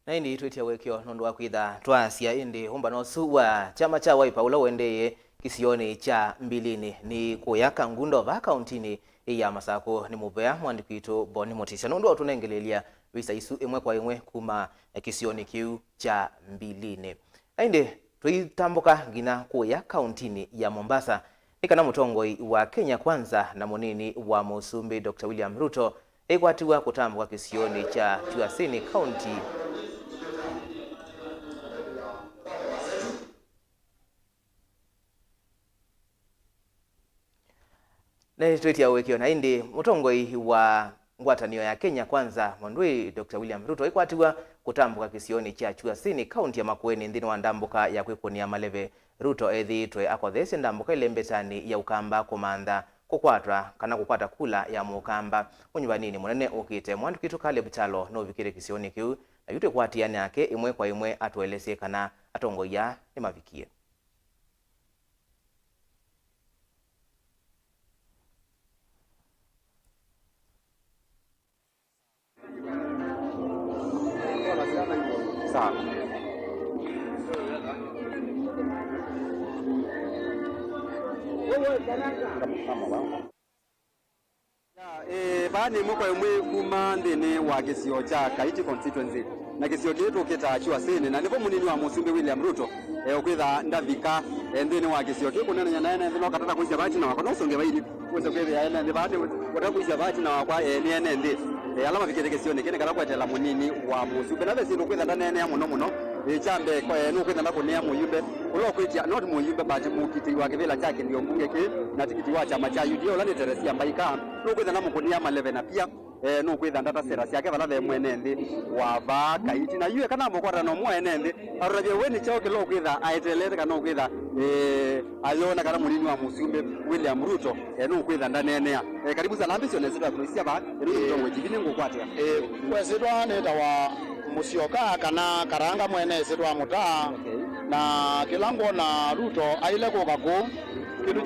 na indi twetia wekyo nundu wa kwitha twasia indi humba nosu wa chama cha Wiper ula wendeye kisioni cha Mbilini ni kuyaka ngundo va kauntini ya Masako ni mubea mwandiki witu Boni Motisha nundu wa tunengelelia visa isu imwe kwa imwe kuma kisioni kiu cha Mbilini. Na indi tuitambuka ngina kuya kauntini ya Mombasa nikana mutongoi wa Kenya Kwanza na munini wa Musumbi Dr. William Ruto ekwatiwa kutambuka kisioni cha Usakuani County na twetia wekyo na indi mutongoi wa ngwatanio ya Kenya Kwanza mwandui Dr. William Ruto ikwatiwa kutambuka kisioni cha Usakuani County ya Makueni nthini wa ndambuka ya kwikunia maleve Ruto ethitwe akothesi ndambuka ile mbetani ya ukamba kumantha kukwatwa kana kukwata kula ya mukamba unyuvanini munene ukite mwandiki witu Caleb Chalo no vikire kisioni kiu na yute kwatiani yake imwe kwa imwe atuelese kana atongoia ni mavikie. Baani mwako yomwe kuma ndene wa kisio cha Kaiti constituency na kisio kitu kita Usakuani na nipo munini wa Musumbi William Ruto ukwitha ndavika ndene wa kisio kiku nena nyana ndene wakatata kuisha bachi na wako nosonge baidi kuweza kwitha ene ndi baade wataka kuisha bachi na wakwa ene ndi alama vikete kisio ni kene kana kwetela munini wa Musumbi na besi kwitha ndane ya muno chambe kwa nukwitha ndakunia muyumbe ulokwitia not muyumbe but mukiti wa kivila chake ndio mbunge ki na tikiti wa chama cha UDA ulani Teresia Mbaika nukwitha namukunia maleve na pia nukwitha ndata sera ciake valave mwene nthi wa va Kaiti na yue kana mukwata no mwene nthi arurabye weni chao kilo kwitha aitelete kana kwitha aliona kana munini wa Musumbi William Ruto nukwitha ndanenea karibu sana ambition zetu kuisia ba ndio jibini ngukwatia kwezitwa neta wa musioka kana karanga mwene setwa mutaa na kilango na Ruto aile kukaku kindu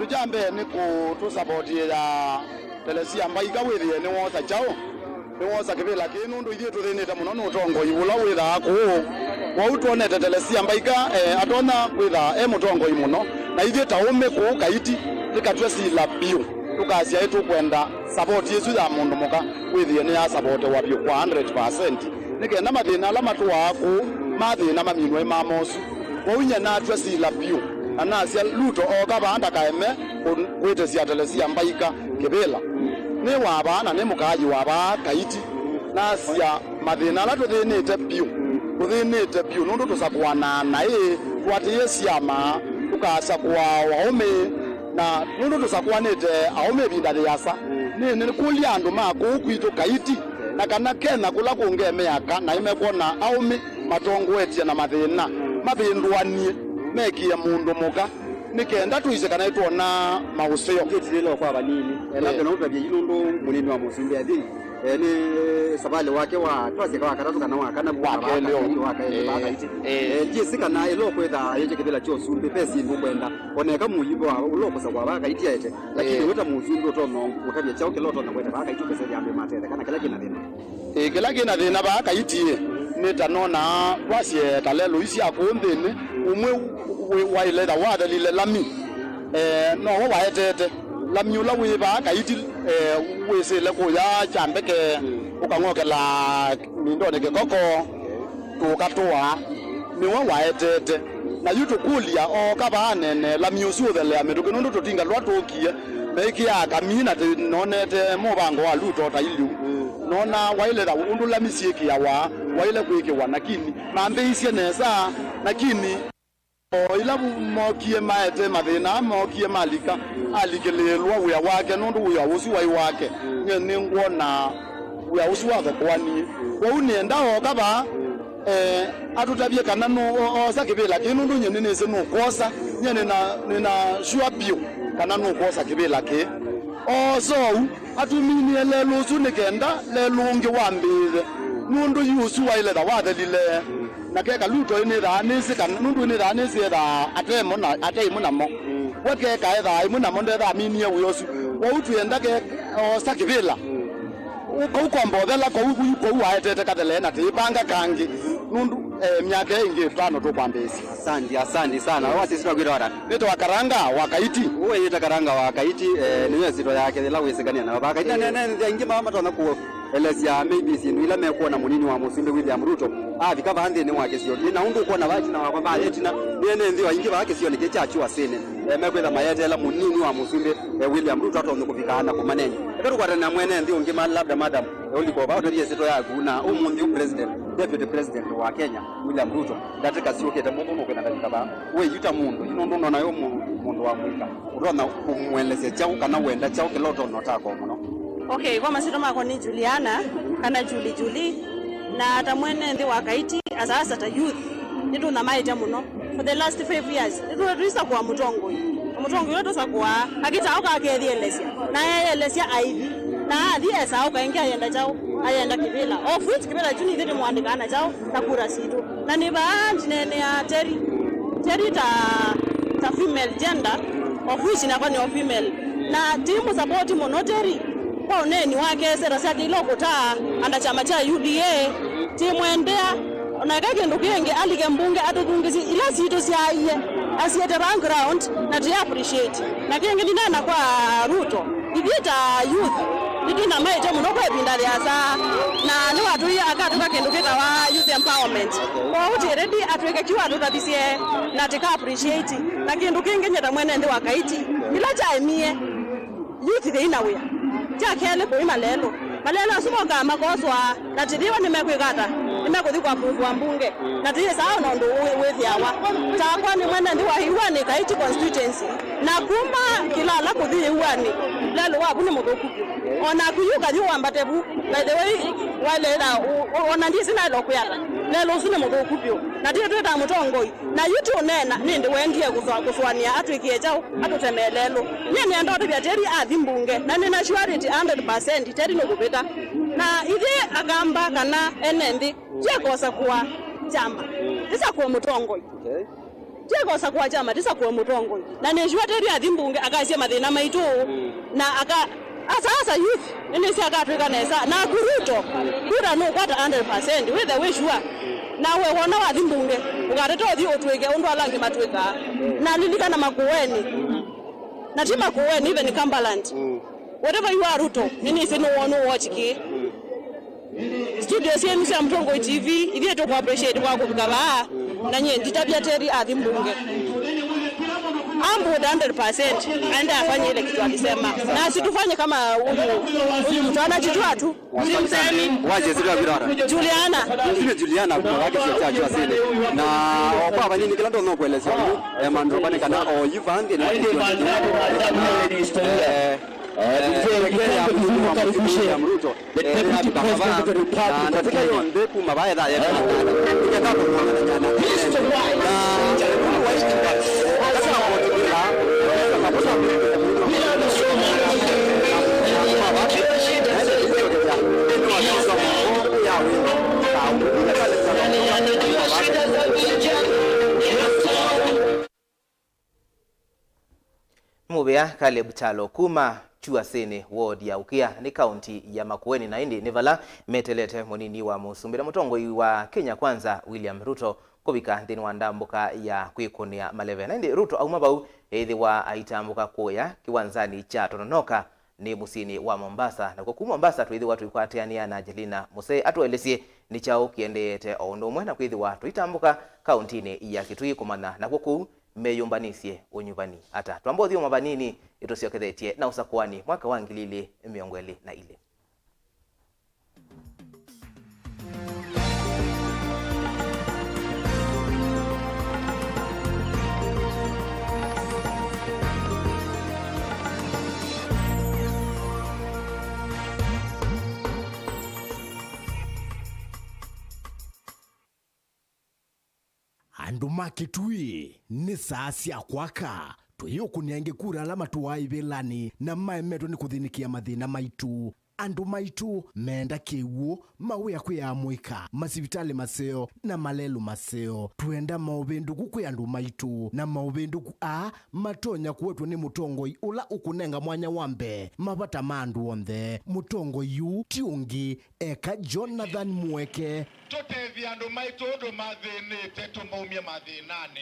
chambe ni kutusupport ya Teresia Mbaika withie ni wosa chao ni wosa kivila kinu ndu ithie tuthinite muno ni utongo ibula witha ku wa utuonete Teresia Mbaika atona witha mutongo muno na ithie taume ku Kaiti tikatwe sila biu tukasia yetu kwenda support yesu ya mundu muka withie ni ya support wa bio kwa 100% nikenda mathina ala matu waku mathina maminwe mamosu waunya na atwe sila biu anasia Ruto oga banda kaeme kwete sia Teresia Mbaika kibela ni wabana ni mukaji waba Kaiti na sia mathina ala tuthinite biu nundu tusakwana na twatie siama tukasa kwa waume na nundu tusakwanite aume binda yasa ni kulia andu mako kwitu Kaiti na kana kena kula kungemeaka na imekuona aume matongwetie na mathina mabindwanie mekia mundu muka nikenda tuise kana itwona mausio kitilo kwa banini labda naomba bia yinundu munini wa Musumbi athi ni sabale wake wa twase kwa katatu kana wakana wake leo Kaiti jisi kana ilo kwetha yeche kibila cho Musumbi pesi ndu kwenda oneka muyimbo wa ulokosa kwa Kaiti yete lakini weta Musumbi utono utabia chao kiloto na kweta Kaiti pesa ya ambe matete kana kila kina thina kila kina thina ba Kaiti nitanona twasie kalelo isi akunthini umwe wa ile da wada lile lami no waetete lamnyula wiba kaiti wisile kuya chambeke ukangokela mindone ke koko tukatoa niwe waetete na yutu kulia o kabanene lamyusudele ametuke nundu tutinga lwatokie mekia kamina te nonete mobango wa luto ta ilu nona waile da undu la misieki ya waile kuike wanakini mambe isia nesa nakini o ila mokie maete madina mokie malika alikelelwa uya wake nundu uya usi wai wake nyene ngona uya usi wa kwani wa unenda o kaba atutabie kana no osakibela kinundu nyene nese no kosa nyene na sure bio kana no kosa kibela ke so atumini lelo sunikenda lelungi wambile nundu yusu waile da wadelile nakeka luto ine da nisi kan nundu ine da nisi da atemo namo wake ka da imu namo da mini yosu wa utu yenda ke osakibela ukombodela ko waetete kadele na tibanga kangi nundu miaka ingi tano to kwambesi. Asante sana. Wasisi kwa gwira nito wakaranga wakaiti uwe yita karanga wakaiti niwe sito yake la wesekania na wakaiti nene ingi mama tona ku elesia maybe sindu ila mekuwa na munini wa Musumbe William Ruto vikava hande ni wake sio na undu kuona wachi na kwamba yetina nene ndio ingi wake sio nikechachiwa sene mekwenda mayete la munini wa Musumbe William Ruto atonye kufikana ku manenyi eberu kwa tena mwene ndio ingi labda madam uliko ba ndio sito yake na umundi president deputy president wa Kenya William Ruto ndatika sio kete mundu kwenda ndika ba we yuta mundu inondo nayo mundu wa mwika urona kumweleze chao kana wenda chao kiloto notako muno. Okay, kwa masito mako ni Juliana kana Juli na atamwene ndi wakaiti asasa ta youth nitu na maite muno for the last 5 years nitu risa kwa mutongo wetu sakwa akita auka akethelesia na elesia aivi na athi esa auka ingia yenda chao ayenda kibila of which kibila juni ndi mwandikana chao na kura situ na ni baanji nene ya teri ta female gender of which na kwani of female na timu support monoteri kwa neni wake sera sake iloko taa anda chama cha UDA timu endea onakake ndukenge alike mbunge atugungisi ila sito siaiye asiete background na to appreciate na kenge ndina kwa Ruto ibita youth ndina maite muno kwa bindali asa na ni watu ya akatuka kenduketa wa youth empowerment kwa uti ready atweke kiwa tutabisie na tika appreciate na kendukenge nyata mwene ndi wakaiti ila cha emie youth they inawea jakele kwa malelo asumoga makoswa na tidiwa nimekwikata nimekuthikwa approve wa mbunge na tiye sawa nondo wethiawa takwa ni mwene ndi wa hiwani kaiti constituency na kuma kilala kuthi hiwani lelo wabu ni muthuku ona kuyuka yuwa mbatebu by the way wale na ona ndisi na lokwala lelo usune muthuku pyo na tiye tweta mutongoi na yutu nena nindi wendie kuswania atwikie chao atutemelelo nyene ndo tibia teri athi mbunge na nina surety 100% teri no kupita na ithi agamba kana enendi jekosa kwa chama tisa kwa mutongoi jekosa kwa chama tisa kwa mutongoi na ni surety athi mbunge akasia mathina maitu na aka asasa youth ini sia katwika nesa na kuruto kura no kwata 100% with the way sure na we wona wathi mbunge ugatete othi otweke undu alangi matweka na lilikana makuweni na tima kuweni even in Cumberland whatever you are Ruto nini sino wonu watch ki studio senu sia Mtongo TV ivie to appreciate kwa kubikaba na nye nditabia teri athi mbunge ambu 100% aenda afanye ile kitu alisema na situfanye kama huyu mtu anajitua tu waje zile birara Juliana kwa wake sio asili na kwa banyini kila ndo kueleza mando bane kana o yivande na ya Ruto katika hiyo ndeku mabaya da ya Mubea Caleb Chalo kuma Chuasene ward ya Ukia ni county ya Makueni na indi nivala metelete monini wa Musumbe na Mutongoi wa Kenya Kwanza William Ruto kubika nthini wa ndambuka ya kwikunia maleve na indi Ruto auma bau ethi wa aitambuka kuya kiwanzani cha Tononoka ni musini wa Mombasa na kwa Mombasa twithi watu ikwatiania na Angelina Muse atwelesie ni chao kiendeete ondo mwe na kwithi watu itambuka kauntini ya Kitui kumana na kuku meyumbanisie unyuvani ata twambothio mabanini itusiokethetie na Usakuani mwaka wa 2022. Andu makitui ni saasi akwaka tuyo kuniange kura alama tuwai belani na maemeto ni kuthinikia mathina maitu andu maitu menda kiwu mawe ya mwika masivitali maseo na malelu maseo tuenda mauvinduku kwi andu maitu na mauvinduku matonya kuwetu ni mutongoi ula ukunenga mwanya wambe mavata mandu onthe mutongoi yu tiungi eka Jonathan Mweke tutevi andu maitu undu mathinite tumaumie mathinani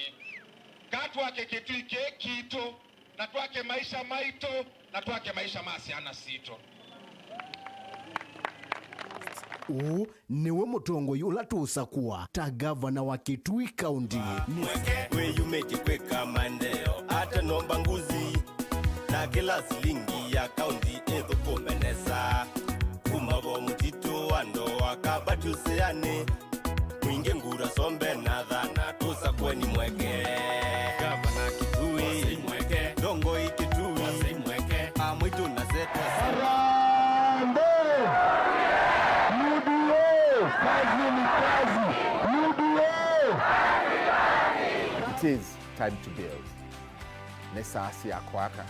katwake Kitui kitu na twake maisha maitu na twake maisha masiana sito. Niwe mutongoi ula tusakua ta gavana wa Kitui County Mweke weyumeke kweka mandeo ata nomba nguzi na kila silingi ya county etho kumenesa kumabo mutito ando wakabati useane mwinge ngura sombe na dhana tusakweni Mweke gavana Kitui Mweke dongo Kitui Mweke amwitu na zetu It is time to build. Nesasi akwaka.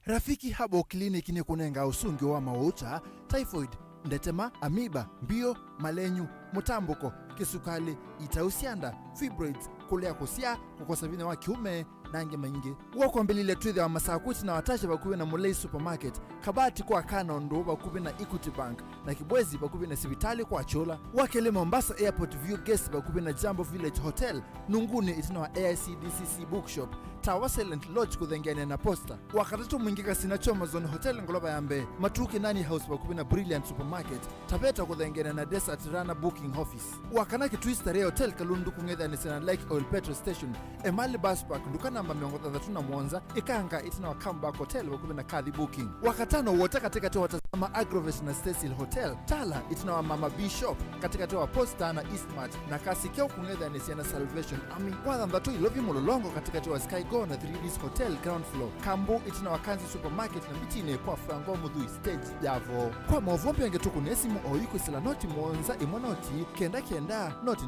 Rafiki Habo Clinic ni kunenga usungi wa mauta, typhoid, ndetema, amiba, mbio, malenyu, mutambuko, kisukali, itausianda, fibroids, kulea kusia, kukosa vine wa kiume, nange maingi. Wako mbilile tuithi wa masakuti na watasha bakubi na Mulei Supermarket, kabati kwa Kanondo bakubi na Equity Bank, na Kibwezi bakubi na Sibitali kwa Chola, wakele Mombasa Airport View Guest bakubi na Jambo Village Hotel, Nunguni itina wa AICDCC Bookshop, Tawa Silent Lodge kuthengene na Posta. Wakatatu mwingika Sinachoma Zone Hotel Ngoloba Yambe, Matuki Nani House bakubi na Brilliant Supermarket, Tapeta kuthengene na Desert Rana Booking Office. Wakanaki Twister Hotel Kalundu kungetha ni Sena Lake Oil Petrol Station, Emali Bus Park nduka namba 31 ikanga itina wa Comeback Hotel bakubi na Kadhi Booking. Wakatano wote katika tewa watazama Agrovet na Cecil Hotel, Tala itina wa Mama Bishop katika tewa Posta na Eastmart, na Kasikeo kungetha ni Sena Salvation Army. Wadhandatu ilovi mulolongo katika tewa Sky Go na 3Ds Hotel ground floor. Kambu itina wa Kanzi Supermarket na Mitine kwa Frango Mudhui stage Javo. Kwa mauvombi yangetuku nesimu oyuku sila noti mwonza imonoti kenda noti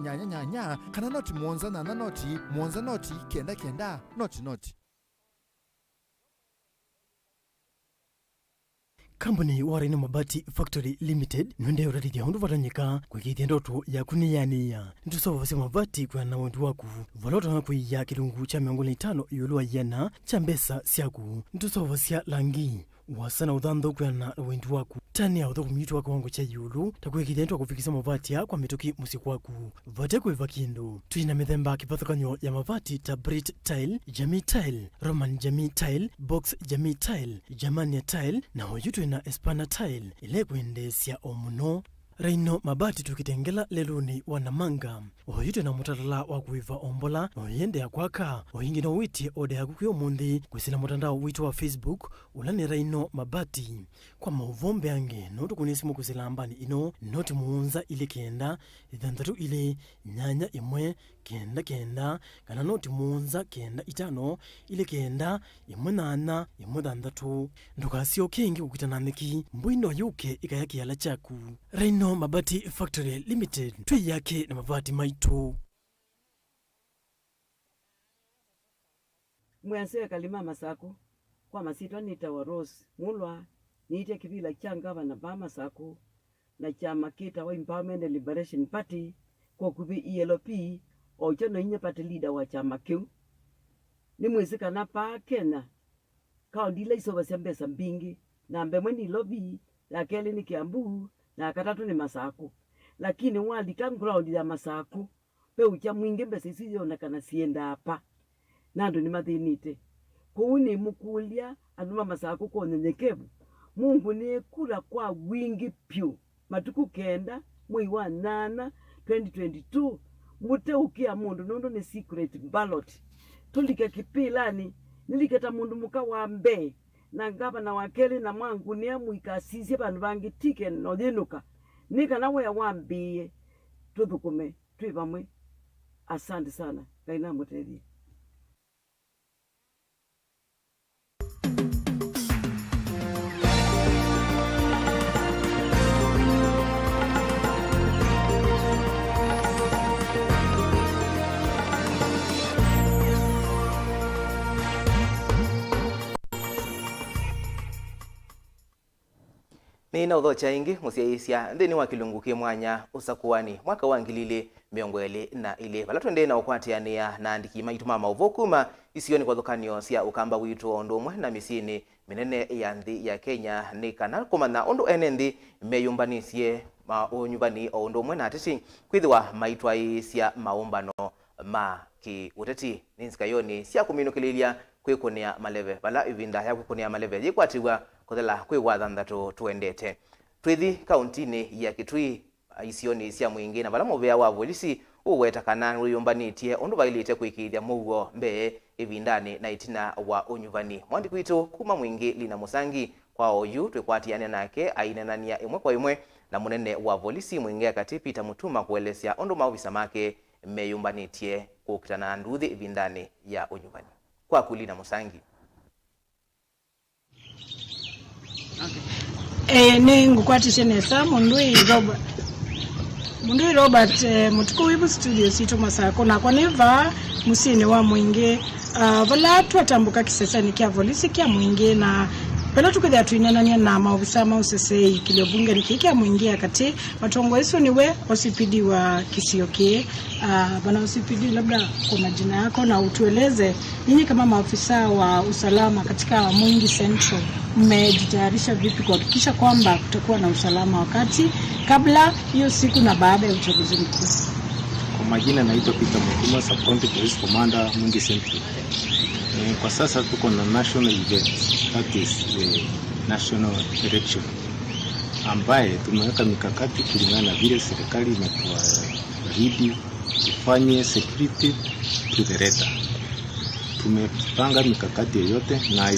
nyanya kana noti mwonza na noti mwonza noti kenda noti. Company Warren Mabati Factory Limited nwende urati ya hundu vatanyika kwa kiti ndoto ya kuniyaniya. Nitusawa vasi mabati kwa na wendu waku. Valota na kui ya kilungu cha 500 yuluwa yana cha mbesa siaku. Nitusawa vasi ya langi. Wasana udhando kwa na wendu waku. Tani ya udhoku mitu wako wangu cha yulu. Takuwe kitendo kufikisa mabati ya kwa mitoki musiku waku. Vate kwa vakindo. Tuina methemba kipathakanyo ya mabati ta Brit Tile, Jamii Tile, Roman Jamii Tile, Box Jamii Tile, Jamania Tile, na hojutu na Espana Tile. Ile kuendesya omuno. Reino mabati tukitengela leluni wanamanga. Ohoyute na mutatala wa kuiva ombola. Oyende ya kwaka. Ohingi no witi ode ya kukuyo mundi. Kwisila mutandao wito wa Facebook. Ulani Reino mabati. Kwa mauvombe ange. Notu kunisimu kusila ambani ino. Noti muunza ili kenda. Idhandatu ili nyanya imwe. Kenda. Kana noti muunza kenda itano. Ili kenda. Imwe nana. Imwe dhandatu. Ndukasio kengi kukitananiki. Mbuino yuke ikayaki ala chaku. Reino Mabati Factory Limited. Tui yake na mabati maitu. Mwense kalima Masaku. Kwa masito nita wa Rose. Mulwa niite kivila changa wana ba Masaku. Na chama kita wa Empowerment and Liberation Party. kwa kuvi ELP ocho no inye party leader wa chama kiu ni mwezi kana pa Kenya kaunti ile iso basembesa mbingi na mbemwe ni lobby la keli ni Kiambu na katatu ni Masaku lakini wali kan ground ya Masaku pe ucha mwingi mbesa isiyo onekana sienda hapa nando ni mathinite kuuni mukulia anuma Masaku kwa nyenyekevu Mungu ni kula kwa wingi pyu matuku kenda mwezi wa 8 2022 mute ukia mundu nondo ni secret ballot tulike kipilani niliketa mundu muka wambe na ngaba na wakeli na mwangu ni muikasisi bantu bangi tike no dinuka nika nawe ya wambie tuthukume twibamwe asante sana kaina muteri Ni na udhocha ingi musiaisia ndeni wa kilungu kimwanya Usakuani mwaka wa 2022 bala twende na ukwatiania na andiki maituma mauvokuma isioni kwa thukanio cia ukamba witu ondumwe na misini minene ya nthi ya Kenya ni kana kumana ondu enendi meyumbanisie unyuvani ondumwe na atiti kwithwa maitwa cia maumbano ma ki uteti ninsikayoni cia kuminukililia kwikunia maleve bala ivinda ya kwikunia maleve yikwatiwa kuthela kwigwatha nthatu tuendete twithi kauntini ya Kitui isioni cia mwingi na bala muvea wa polisi uweta kana uyumbanitie undu bailite kwikithia mugo mbe ivindani na itina wa unyuvani mwandi kwitu kuma mwingi Lina Musangi kwa oyu twekwatiane nake ainenania imwe kwa imwe na munene wa polisi mwingi akati Peter Mutuma kuelesya undu maofisa make meyumbanitie kukitana nduthi ivindani ya unyuvani kwa Lina Musangi. Ne ngukwatise nesa Mundui Robert Mutuku wibu studio sito Masako na kwa neva musini wa mwingi vala tuatambuka kisesani kia polisi kia mwingi na pela tukithia tuinanania na maofisa mausesei kilio bunge nikikia mwingi akati matongo isu niwe OCPD wa Kisiokie. Bwana OCPD, labda kwa majina yako na utueleze nyinyi kama maofisa wa usalama katika Mwingi Central mmejitayarisha vipi kuhakikisha kwamba kutakuwa na usalama wakati kabla hiyo siku na baada ya uchaguzi mkuu? Kwa majina naitwa Peter Mutuma, Sub County Police Commander Mwingi Central. Kwa sasa tuko na national event, that is the national election, ambaye tumeweka mikakati kulingana na vile serikali imetuahidi tufanye security to the letter. Tumepanga mikakati yote na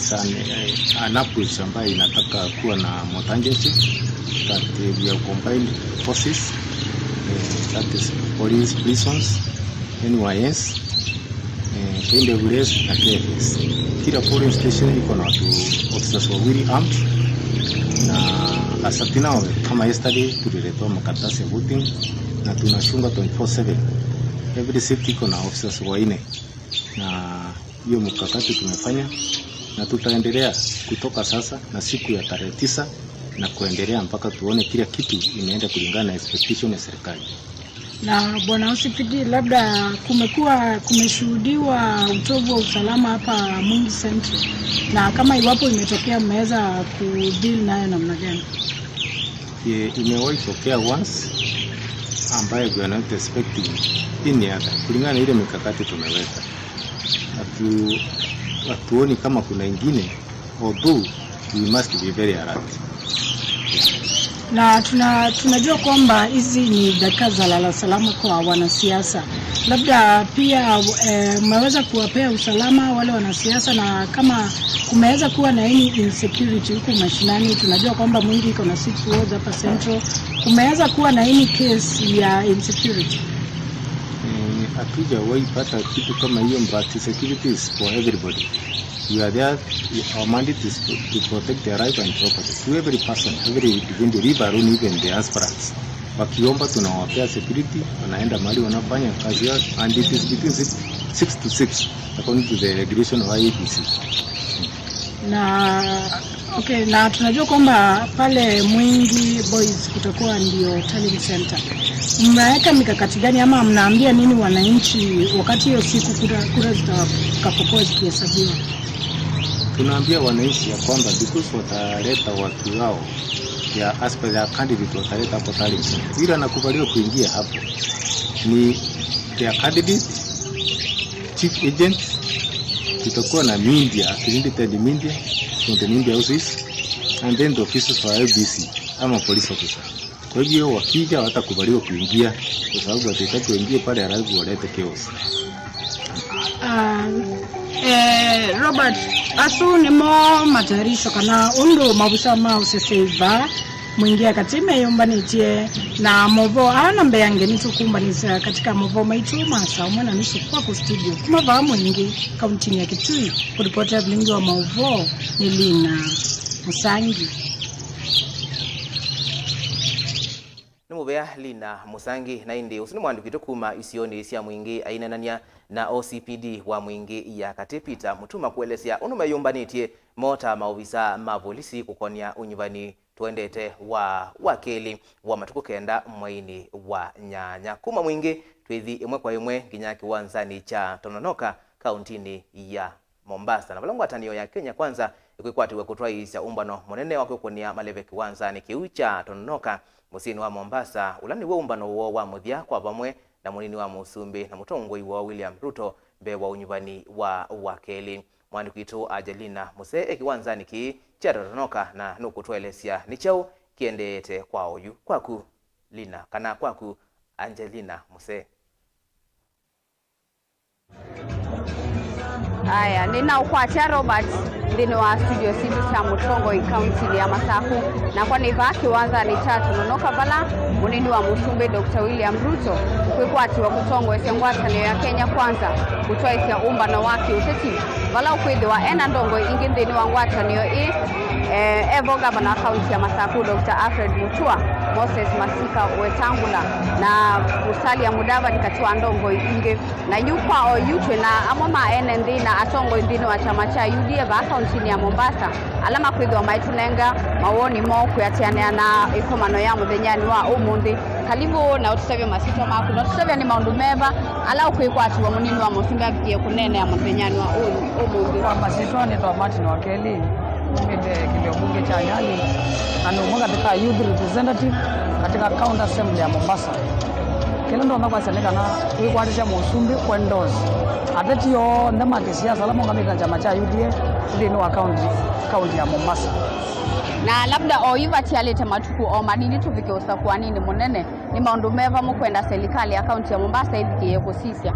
an approach ambayo inataka kuwa na multi-agency, that we have combined forces, that is police, prisons, NYS, KWS na KFS. Kila polling station iko na watu officers wawili armed, na asatina kama yesterday tuliletewa makaratasi ya voting na tunashunga 24/7. Every city iko na officers wanne, na hiyo mkakati tumefanya na tutaendelea kutoka sasa na siku ya tarehe 9 na kuendelea mpaka tuone kila kitu imeenda kulingana na expectation ya serikali. Na bwana OCPD, labda kumeshuhudiwa utovu wa usalama hapa Mwingi Central, na kama iwapo imetokea mmeweza kudeal nayo namna gani? Imewahi tokea once ambayo we are not expecting any other. Kulingana na ile mikakati tumeweka, hatuoni kama kuna ingine, although we must be very alert. Na tunajua kwamba hizi ni dakika za lala salama kwa wanasiasa. Labda pia mmeweza kuwapea usalama wale wanasiasa, na kama kumeweza kuwa na any insecurity huko mashinani, tunajua kwamba Mwingi iko na 6 wards hapa Central, kumeweza kuwa na any case ya insecurity? Hatujawahi pata kitu kama hiyo, but security is for everybody. We are there, our mandate is to protect their right and property to every person, every individual, even the aspirants. Wakiomba tunawapea security, wanaenda mahali wanafanya kazi yao, and it is between 6 to 6 according to the regulation of IEBC. na okay, na tunajua kwamba pale Mwingi Boys kutakuwa ndio talent center. Mmeweka mikakati gani ama mnaambia nini wananchi wakati hiyo siku kura zitakapokuwa zikihesabiwa? Tunaambia wananchi ya kwamba because wataleta watu wao ya aspect ya candidate wataleta hapo talent center. Ila nakubaliwa kuingia hapo ni their candidate, chief agent, tutakuwa na media, accredited media from the media houses, and then the officers for LBC ama police officer. Kwa hivyo wakija watakubaliwa kuingia kwa sababu watakapo kuingia pale halafu walete chaos. Robert, asu ni mo matayarisho kana undu mabusa usefeva mwingia katima yombanitie na movo ana mbeyange nitukumbanisa katika movo maitu masa umwana nusu kwa studio kuma ba mwingi kaunti ya Kitui kuripota blingi wa movo ni Lina Musangi. Nimubea Lina Musangi na indi usini mwandikitu kuma isioni isia mwingi ainanania na OCPD wa mwingi ya Katipita mutuma kuelezea unuma yombanitie mota maovisa mavolisi kukonia unyivani tuendete wa wakeli wa matuku kenda mwaini wa nyanya kuma mwingi twithi imwe kwa imwe nginya kiwanzani cha Tononoka kauntini ya Mombasa na valangu ataniyo ya Kenya kwanza ikuikwatiwe kutwaisya umbano munene wa kukonia maleve kiwanzani kiu cha Tononoka musini wa Mombasa ulani we umbano uo wa muthia kwa vamwe na munini wa Musumbi na mutongoi wa William Ruto mbe wa unyivani wa wakeli mwandikitu Angelina Muse ekiwanzani ki cha Tononoka na nukutwelesya ni chao kiendete kwa oyu kwaku Lina kana kwaku Angelina Muse. Aya, nina ukwacha Robert ndini wa studio situ cha Mutongoi county ya Masaku na kwa niva kiwanza ni cha Tononoka vala munini wa Musumbi Dr. William Ruto kwikwati wa kutongo esengwatanio ya Kenya kwanza kutwaisya umbano waki uteti vala ukwidhi wa ena ndongo ingi ndini wa ngwatanio Evo Governor County ya Masaku Dr. Alfred Mutua, Moses Masika Wetangula na Musalia Mudavadi katiwa ndongo ingi na yukwa o yutwe na amoma NND na atongo indini wa chama cha UDA ba county ya Mombasa alama kwidhi maitunenga mawoni mo kuyatiana na ikomano ya muthenyani wa umundi kalibu na utusevya masito maku na utusevya ni maundu meva ala ukwikwati wa munini wa Musumbi abikie kunene ya muthenyani wa umundi kwa masito ni toa Martin Wakeli mite kilio bunge cha Nyali na numunga katika youth representative katika county assembly ya Mombasa. Kile ndo ndakwa seneka na kuikwatisha Musumbi kwa ndozi. Ateti yo ndema kisiasa la monga mita chama cha UDA ndini wa county ya Mombasa. Na labda oiva tialete matuku o madini tuvike Usakuani ni munene ni maundu meva mukwenda serikali ya county ya Mombasa hivi kiyekosisya.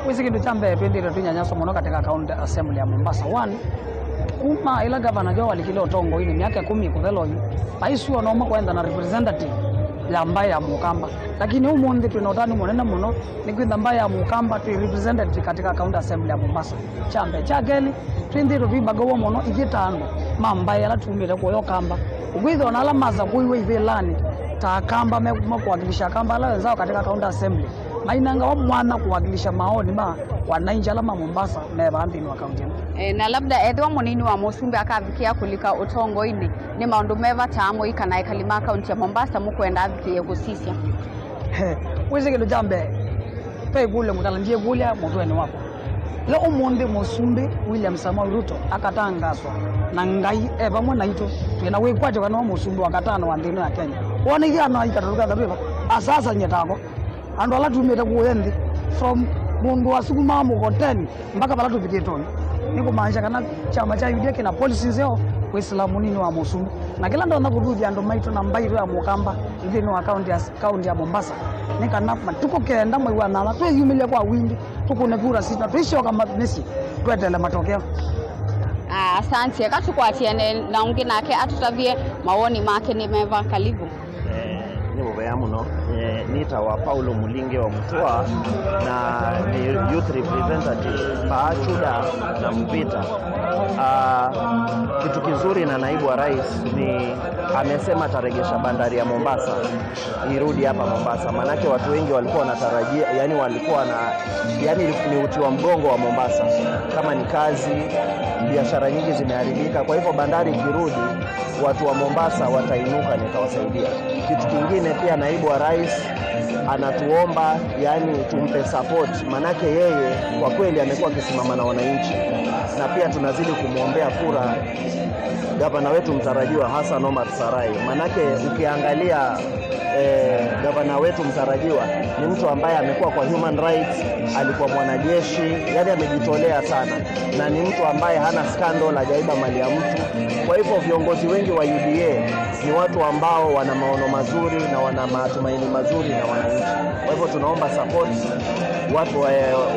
Wisi kindu chambe twendire tunyanyaso muno katika county assembly ya Mombasa. One kuma ila gavana jo walikile otongo ini miaka 10 kuthelo yu paiswa no makwenda na representative ya mbaya ya Mukamba lakini umundi tunotani munene muno ni kwenda mbaya ya Mukamba tu representative katika county assembly ya Mombasa chambe chageli twindiro vibago muno igitando mambaya la tumire ko yokamba gwitho na alama za kuiwe ivelani ta kamba mekuwakilisha kamba la wenzao katika county assembly mainanga wa mwana kuwakilisha maoni ma wananchi alama Mombasa na bandini wa county. Na labda edho munini wa Musumbi akavikia kulika utongo ini ni maundu meva taamo ikana ikalima county ya Mombasa mukwenda avikie kusisya. Weze kilo jambe pe kule mutalanjie kule mutweni wako. Le umundi Musumbi William Samoei Ruto akatangaswa na ngai vamwe na ito twina wikwaje kana Musumbi wakatano wa ndino ya Kenya. Wona igana ikataruka dhabiba asasa nyetako ando ala tumete kuyendi from mundu wa siku mamu hoteli mpaka balatu viketoni niko maanisha kana chama cha UDA kina policies yao Waislamu nini wa Musumbi na kila ndo nakurudia ndo maito na mbairo ya Mukamba ndini wa county ya Mombasa nika napa tuko kenda mwe wanala tu yumile kwa wingi tuko na kura sita tuisho kama Messi twetele matokeo. Asante katukwatiane na ungi nake atutavie mawoni make ni meva kalibu. Ni mubaya muno nita wa Paulo Mulinge wa Mutua na ni youth representative Paachuda na Mpita. Kitu kizuri na naibu wa rais ni amesema taregesha bandari ya Mombasa irudi hapa Mombasa, manake watu wengi walikuwa wanatarajia, yani walikuwa na, yani ni uti wa mgongo wa Mombasa, kama ni kazi biashara nyingi zimeharibika. Kwa hivyo bandari ikirudi, watu wa Mombasa watainuka na itawasaidia. Kitu kingine pia, naibu wa rais anatuomba yani tumpe support, manake yeye kwa kweli amekuwa akisimama na wananchi, na pia tunazidi kumwombea kura gavana wetu mtarajiwa Hassan Omar Sarai. Manake ukiangalia gavana wetu mtarajiwa ni mtu ambaye amekuwa kwa human rights, alikuwa mwanajeshi, yani amejitolea sana, na ni mtu ambaye hana scandal, hajaiba mali ya mtu. Kwa hivyo viongozi wengi wa UDA ni watu ambao wana maono mazuri na wana matumaini mazuri na wananchi. Kwa hivyo tunaomba support, watu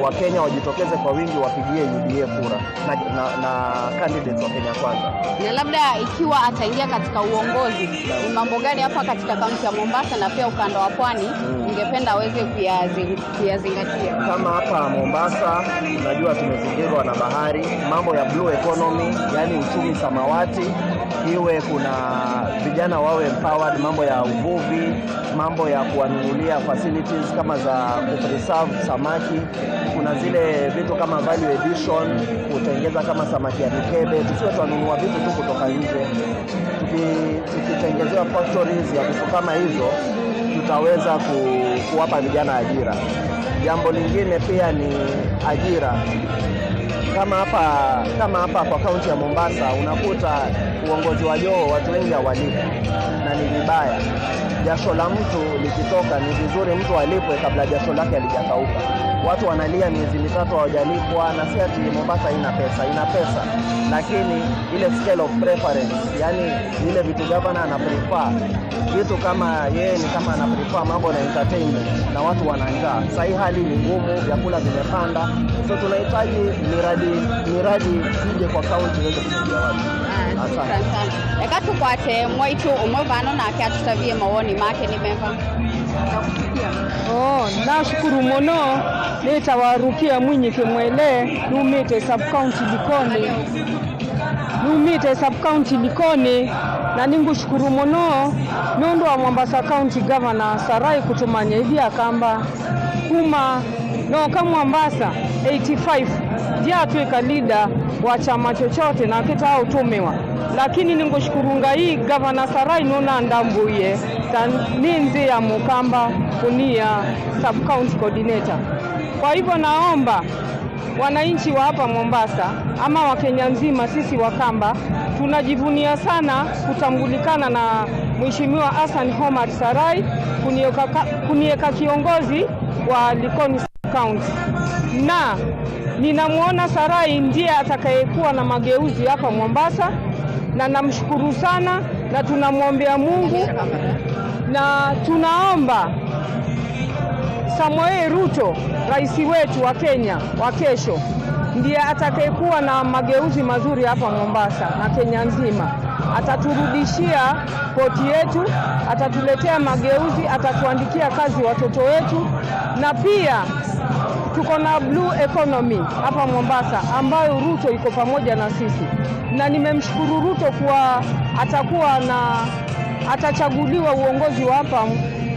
wa Kenya wajitokeze kwa wingi, wapigie UDA kura na candidates wa Kenya Kwanza. Na labda ikiwa ataingia katika uongozi, ni mambo gani hapa katika kaunti ya Mombasa na pia ukanda wa Pwani ungependa aweze kuyazingatia? Kama hapa Mombasa, unajua tumezingirwa na bahari, mambo ya blue economy, yani uchumi samawati, iwe kuna vijana wawe empowered, mambo ya uvuvi, mambo ya kuwanunulia facilities kama za kupreserve samaki, kuna zile vitu kama value addition, kutengeza kama samaki ya mikebe, tusiwe tunanunua vitu tu kutoka nje. Tukitengezewa factories ya vitu kama hizo, tutaweza kuwapa vijana ajira. Jambo lingine pia ni ajira. Kama hapa kwa kaunti ya Mombasa, unakuta uongozi wa Joho watu wengi hawalipi, na ni vibaya. Jasho la mtu likitoka, ni vizuri mtu alipwe kabla jasho lake halijakauka. Watu wanalia miezi mitatu hawajalipwa, na si ati Mombasa ina pesa, lakini ile scale of preference, yani ile vitu gavana ana prefer, vitu kama yeye ni kama ana prefer mambo na entertainment, na watu wana njaa. Sasa hali ni ngumu, vyakula vimepanda, so tunahitaji miradi ije kwa kaunti iweze kusaidia watu. Asante. Ekatu kwate mwaitu umuvano na akatutavie mawoni make ni memba. Nashukuru muno nitawarukia mwinyi kimwele numite sub county Likoni na ningushukuru muno nundu wa Mombasa County Governor Sarai kutumanya hivi akamba kuma no kama Mombasa 85 jatweka leader wa chama chochote na kita utumiwa, lakini ningushukuru ngai Governor Sarai nuna ndambuye ninzi ya Mukamba kunia sub county coordinator. Kwa hivyo naomba wananchi wa hapa Mombasa ama wa Kenya nzima, sisi Wakamba tunajivunia sana kutambulikana na Mheshimiwa Hassan Omar Sarai kunieka kiongozi wa Likoni County, na ninamuona Sarai ndiye atakayekuwa na mageuzi hapa Mombasa, na namshukuru sana na tunamwombea Mungu, na tunaomba Samuel Ruto, rais wetu wa Kenya wa kesho, ndiye atakayekuwa na mageuzi mazuri hapa Mombasa na Kenya nzima. Ataturudishia koti yetu, atatuletea mageuzi, atatuandikia kazi watoto wetu, na pia tuko na blue economy hapa Mombasa ambayo Ruto iko pamoja na sisi, na nimemshukuru Ruto kwa atachaguliwa uongozi wa hapa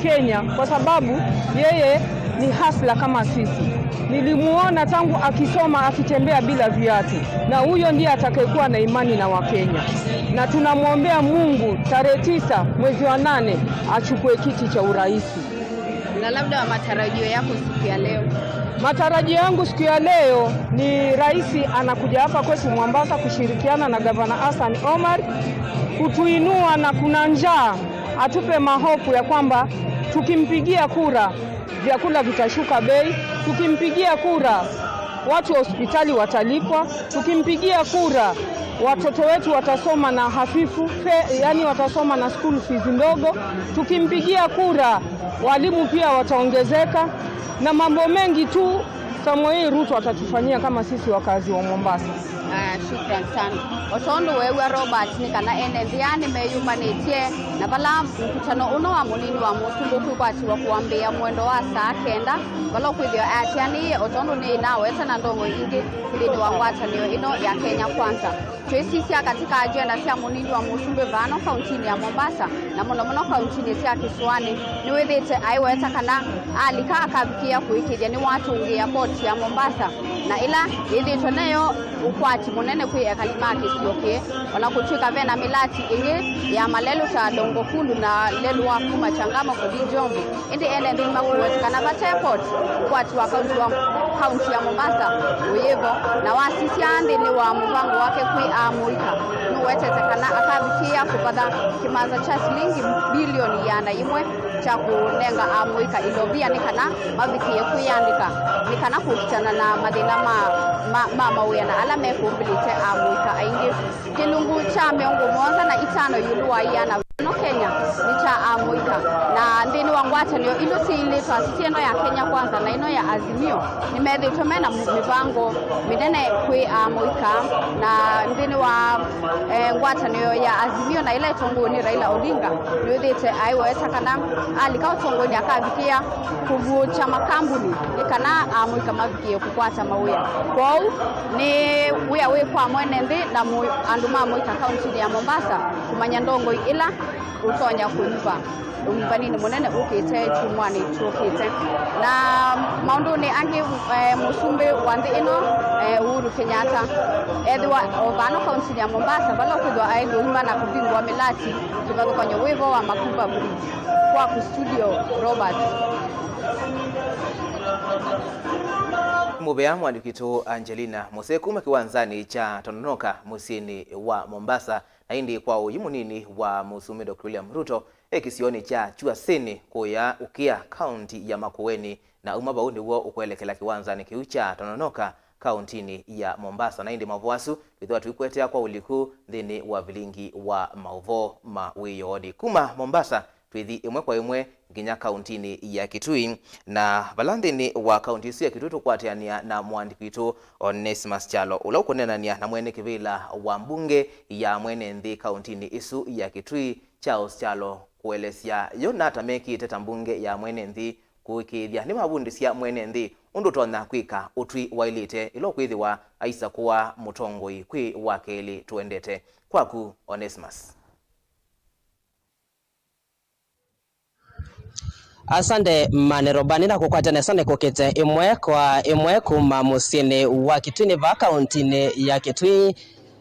Kenya kwa sababu yeye ni hasla kama sisi. Nilimuona tangu akisoma akitembea bila viatu, na huyo ndiye atakayekuwa na imani na Wakenya, na tunamwombea Mungu tarehe 9 mwezi wa 8 achukue kiti cha urais. Na labda matarajio yako siku ya leo? Matarajio yangu siku ya leo ni rais anakuja hapa kwetu Mombasa kushirikiana na Governor Hassan Omar kutuinua, na kuna njaa atupe mahofu ya kwamba tukimpigia kura vyakula vitashuka bei, tukimpigia kura watu wa hospitali watalipwa, tukimpigia kura watoto wetu watasoma na hafifu, yani watasoma na school fees ndogo, tukimpigia kura walimu pia wataongezeka, na mambo mengi tu Samuel Ruto atatufanyia kama sisi wakazi wa Mombasa. Shukran sana. Otondo wewe Robert ni kana enendiani meyumanetie na bala mkutano uno wa munini wa musumbuku kwatiwa kuambia mwendo wa saa 9 bala kwithio atiani otondo ni nawe tana ndongo ingi ilini wa ngwatanio ino ya Kenya Kwanza. Twesisia katika agenda cia munini wa musumbe vano kauntini ya Mombasa na muno kauntini cia Kisuani ni withite aiweta kana alika akabikia kuikiria ni watu ngi ya koti ya Mombasa na ila ithitwe nayo ukwati munene kwi ekalima kisioke ona kutuika vena milati ingi ya malelu ta dongo kundu na lelu wa kuma changama kodi Jombe indi ene ndi makuwetikana va airport ukwati wa kaunti ya Mombasa uyevo na wasisi andi ni wa mpango wake kwi amuika nuwetetekana akabikia kupata kimanza cha shilingi bilioni yana imwe cha kunenga amuika ilovia nikana mavikie kuyandika nikana kukitana na madhina mama uyana alame kumbilite amuika aingi kilungu cha miongo monza na itano yuluwa yana no Kenya ni cha amuika na ndini wangwata niyo ilusi ilitwa sitieno ya Kenya kwanza na ino ya Azimio nimedhi utomena mivango minene kwi amuika na ndini wa ngwata niyo ya Azimio na ila itongo ni Raila Odinga niyo dhite aiweta kana alikao tongo ni akabikia kubu cha makambuni ikana amuika mabikie kukwata mawia kwao ni uya kwa mwene ndi na anduma amuika kaunti ya Mombasa kumanya ndongo ila utonya kunyumba umbanini munene ukite chumwani chukite na maundu ni angi musumbe wandi ino Uhuru Kenyatta edwa ovano kaunti ya Mombasa balo kudwa aido umba na kubingwa milati kibado kwenye wivo wa Makupa Bridge kwa ku studio Robert Mubea mwandikitu Angelina Musekume kiwanzani cha Tononoka musini wa Mombasa na indi kwa uyimunini wa Musume Dr. William Ruto ekisioni cha Chuasini kuya ukia kaunti ya Makueni na umabaundi wo ukwelekela kiwanzani kiucha Tononoka kauntini ya Mombasa na indi mavuasu bidhwa tuikwetea kwa uliku dhini wa vilingi wa mauvo mawiyodi kuma Mombasa twithi imwe kwa imwe nginya kauntini ya Kitui na balandini wa kaunti isu ya Kitui tukwatiania na mwandikitu Onesimus Chalo ula ukunenania na mwene kivila wa mbunge ya mwene nthi kauntini isu ya Kitui Charles Chalo kuelesya yonata meki teta mbunge ya mwene nthi kuikithia ni mabundisia mwene nthi undu tona kwika utwi wailite ilo kwithiwa aisa kuwa mutongoi kwi wakeli tuendete kwaku Onesimus. Asante manerobani na kukwatana sana kukete imwe kwa imwe kuma musini wa Kitui va kauntini ya Kitui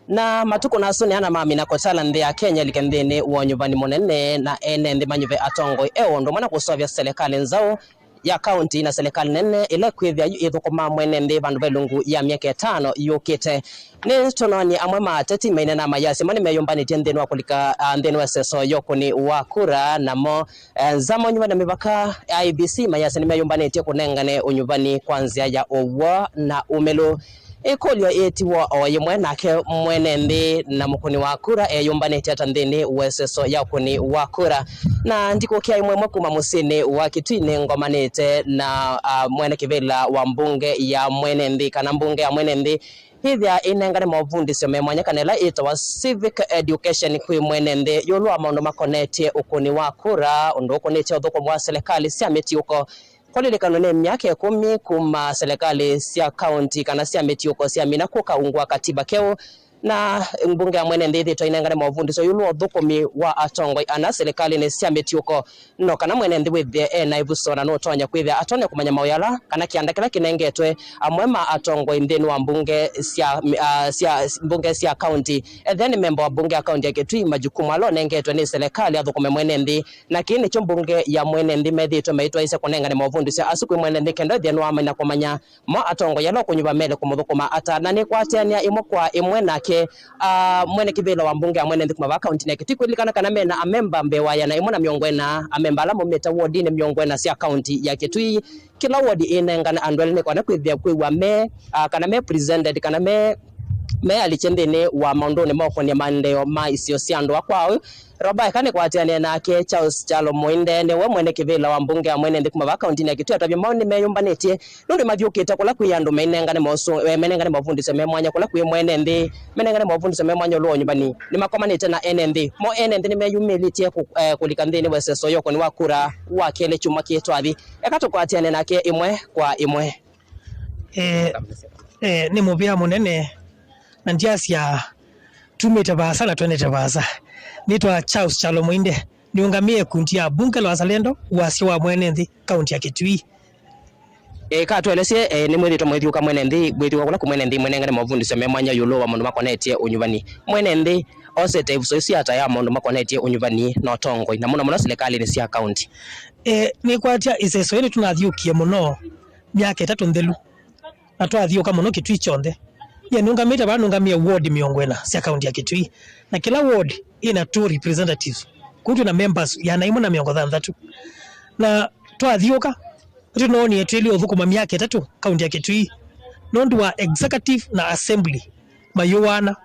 na matuko naso ni ana mami na kotala ndi ya Kenya likendeni wanyuvani munene na ene ndi manyuve atongo ndo mwana kusovya serikali nzao ya kaunti na serikali nene ile kwithia ithukuma mwene ndi vandu belungu ya miaka 5 yukite ni tononi amwe mateti maina na mayasi mani meyombani tendeni wa kulika ndeni wa seso yokuni wa kura namo nzamo nyuma na mibaka IBC mayasi ni meyombani tie kunengane unyuvani kwanzia ya owa na umelu ekolyo etiwa oyimwe nake mwene ndi na mukuni wa kura yombani tie tandeni wa seso yakuni wa kura na ndiko kia imwe kuma musini wa Kitui ngomanete na mwene kivela wa mbunge ya mwene ndi kana mbunge ya mwene ndi hithia inengane mavundi sio memwanya kanela itawa civic education kwi mwene ndi yolwa maundu makonetie ukuni wa kura undu ukonetie uthoko mwa serikali sia metiuko kolilekano ne myaka 10 kuma serikali sia county kana sia metiuko sia mina kukaungwa katiba keo na mbunge ya mwene ndithi toinengane mavundi so yulu thukumi wa atongoi ana serikali ne sia metiuko no kana mwene ndi withie na ibusona no tonya kwithia atone kumanya mauyala kana kiandakira kinengetwe amwema atongoi ndeni wa mbunge sia county then member wa bunge ya county ya Kitui majukumu alo nengetwe ni serikali athukume mwene ndi na kini cho mbunge ya mwene ndi methitwe maitwa ise kunengane mavundi sia asuku mwene ndi kendo thia no amanya kumanya mo atongoi yalo kunyuba mele kumuthukuma atana ni kwatiania imwe kwa imwe na mwene kivela wa mbunge mwene ndi kuma kaunti ya Kitui kwilikana kana mena amemba mbewa yana imona miongwena amemba ala mumeta wodi ne miongwena sia kaunti ya Kitui kila wodi inengana andwele kwa na kwithia kwiwa me kana me presented kana me alichendene wa maundone makonia mandeo ma isio siando akwao roba kane kwatiania nake Charles Chalo Mwinde ne we mwene kivela wa mbunge mwene ndi kuma kaunti ya Kitui atabye mauni meyombanetie ndio mavyukita kula kuyandu menengane moso menengane mavundi se memwanya kula kuye mwene ndi menengane mavundi se memwanya lo nyubani ni makomanete na NND mo NND ni meyumilitie kulikandeni weseso yoko ni wakura wa kele chuma kietwathi ekatokwatiania nake imwe kwa imwe ni mubia munene na njiasia tumite basa na twende basa nitwa Charles Chalo Mwinde niungamie kunti ya bunge la wazalendo wasi wa mwene nthi kaunti ya Kitui katwelese ni mwithito mwithiuka mwene nthi gwithiuka kula kumwene nthi mwene ngane mavundisyo me mwanya yulo wa mundu makonetie unyuvani mwene nthi osete vuso siata ya mundu makonetie unyuvani na utongoi na muno serikali ni cia county ni kwatia iseso ile tunathiukie muno miaka 3 nthelu na twathiuka muno Kitui chonthe ye nungamite banungamia ward miongwena cia county ya Kitui na kila ward ina 2 representatives kutu na members ya naimu na miongo 3 na twathiuka tunoni etwili uthukuma miaka 3 county ya Kitui nondu wa executive na assembly mayuwana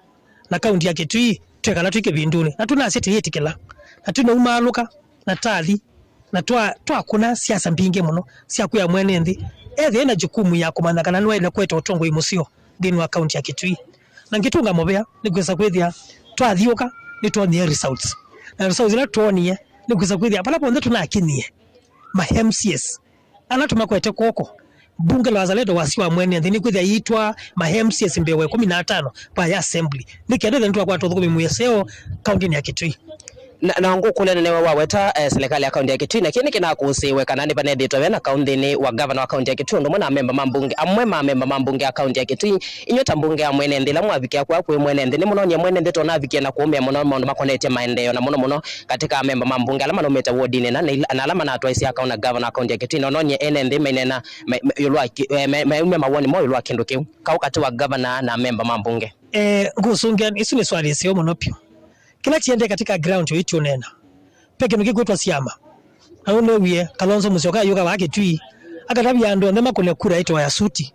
na county ya Kitui twekala twike binduni na tunasete yetikela na tunaumaluka na tathi na twakuna siasa mbinge muno cia kuya mwene nthi ena jukumu ya kumanyakana nwe kweta utongo imusio thini wa county ya Kitui na ngitunga mobea ni kwesa kwithia twathiuka ni tuonie results na results ila tuonie ni kwesa kwithia pala ponde tunakinie ma MCS ana tumakwete koko bunge la wazalendo wasiwa mwene nthi ni kwithia yitwa ma MCS mbewe 15 pa ya assembly ni kende ntu akwa tuthukumi muyeseo county ya Kitui na ngukule nene waweta serikali ya county ya Kitui na kini kina kusiwe kana ni panedito wena county ni wa governor wa county ya Kitui ndo mwana member mambunge amwe member mambunge ya county ya Kitui inyota mbunge ya mwene ndila mwavikia kwa mwene ndi ni muno mwene ndi tona vikia na kuombe muno maundu makonete maendeleo na muno katika member mambunge alama no meta ward ni na alama na atwaisi account na governor wa county ya Kitui nonye ene ndi menena yulwa maume mawoni mo yulwa kindu kiu kaukati wa governor na member mambunge ngusungia isu ni swali sio monopio kila chiende katika ground yo icho nena peke nuki kwetwa siama aone wiye Kalonzo Musyoka yuka wa Kitui akatabia ando ndema kule kura ito ya suti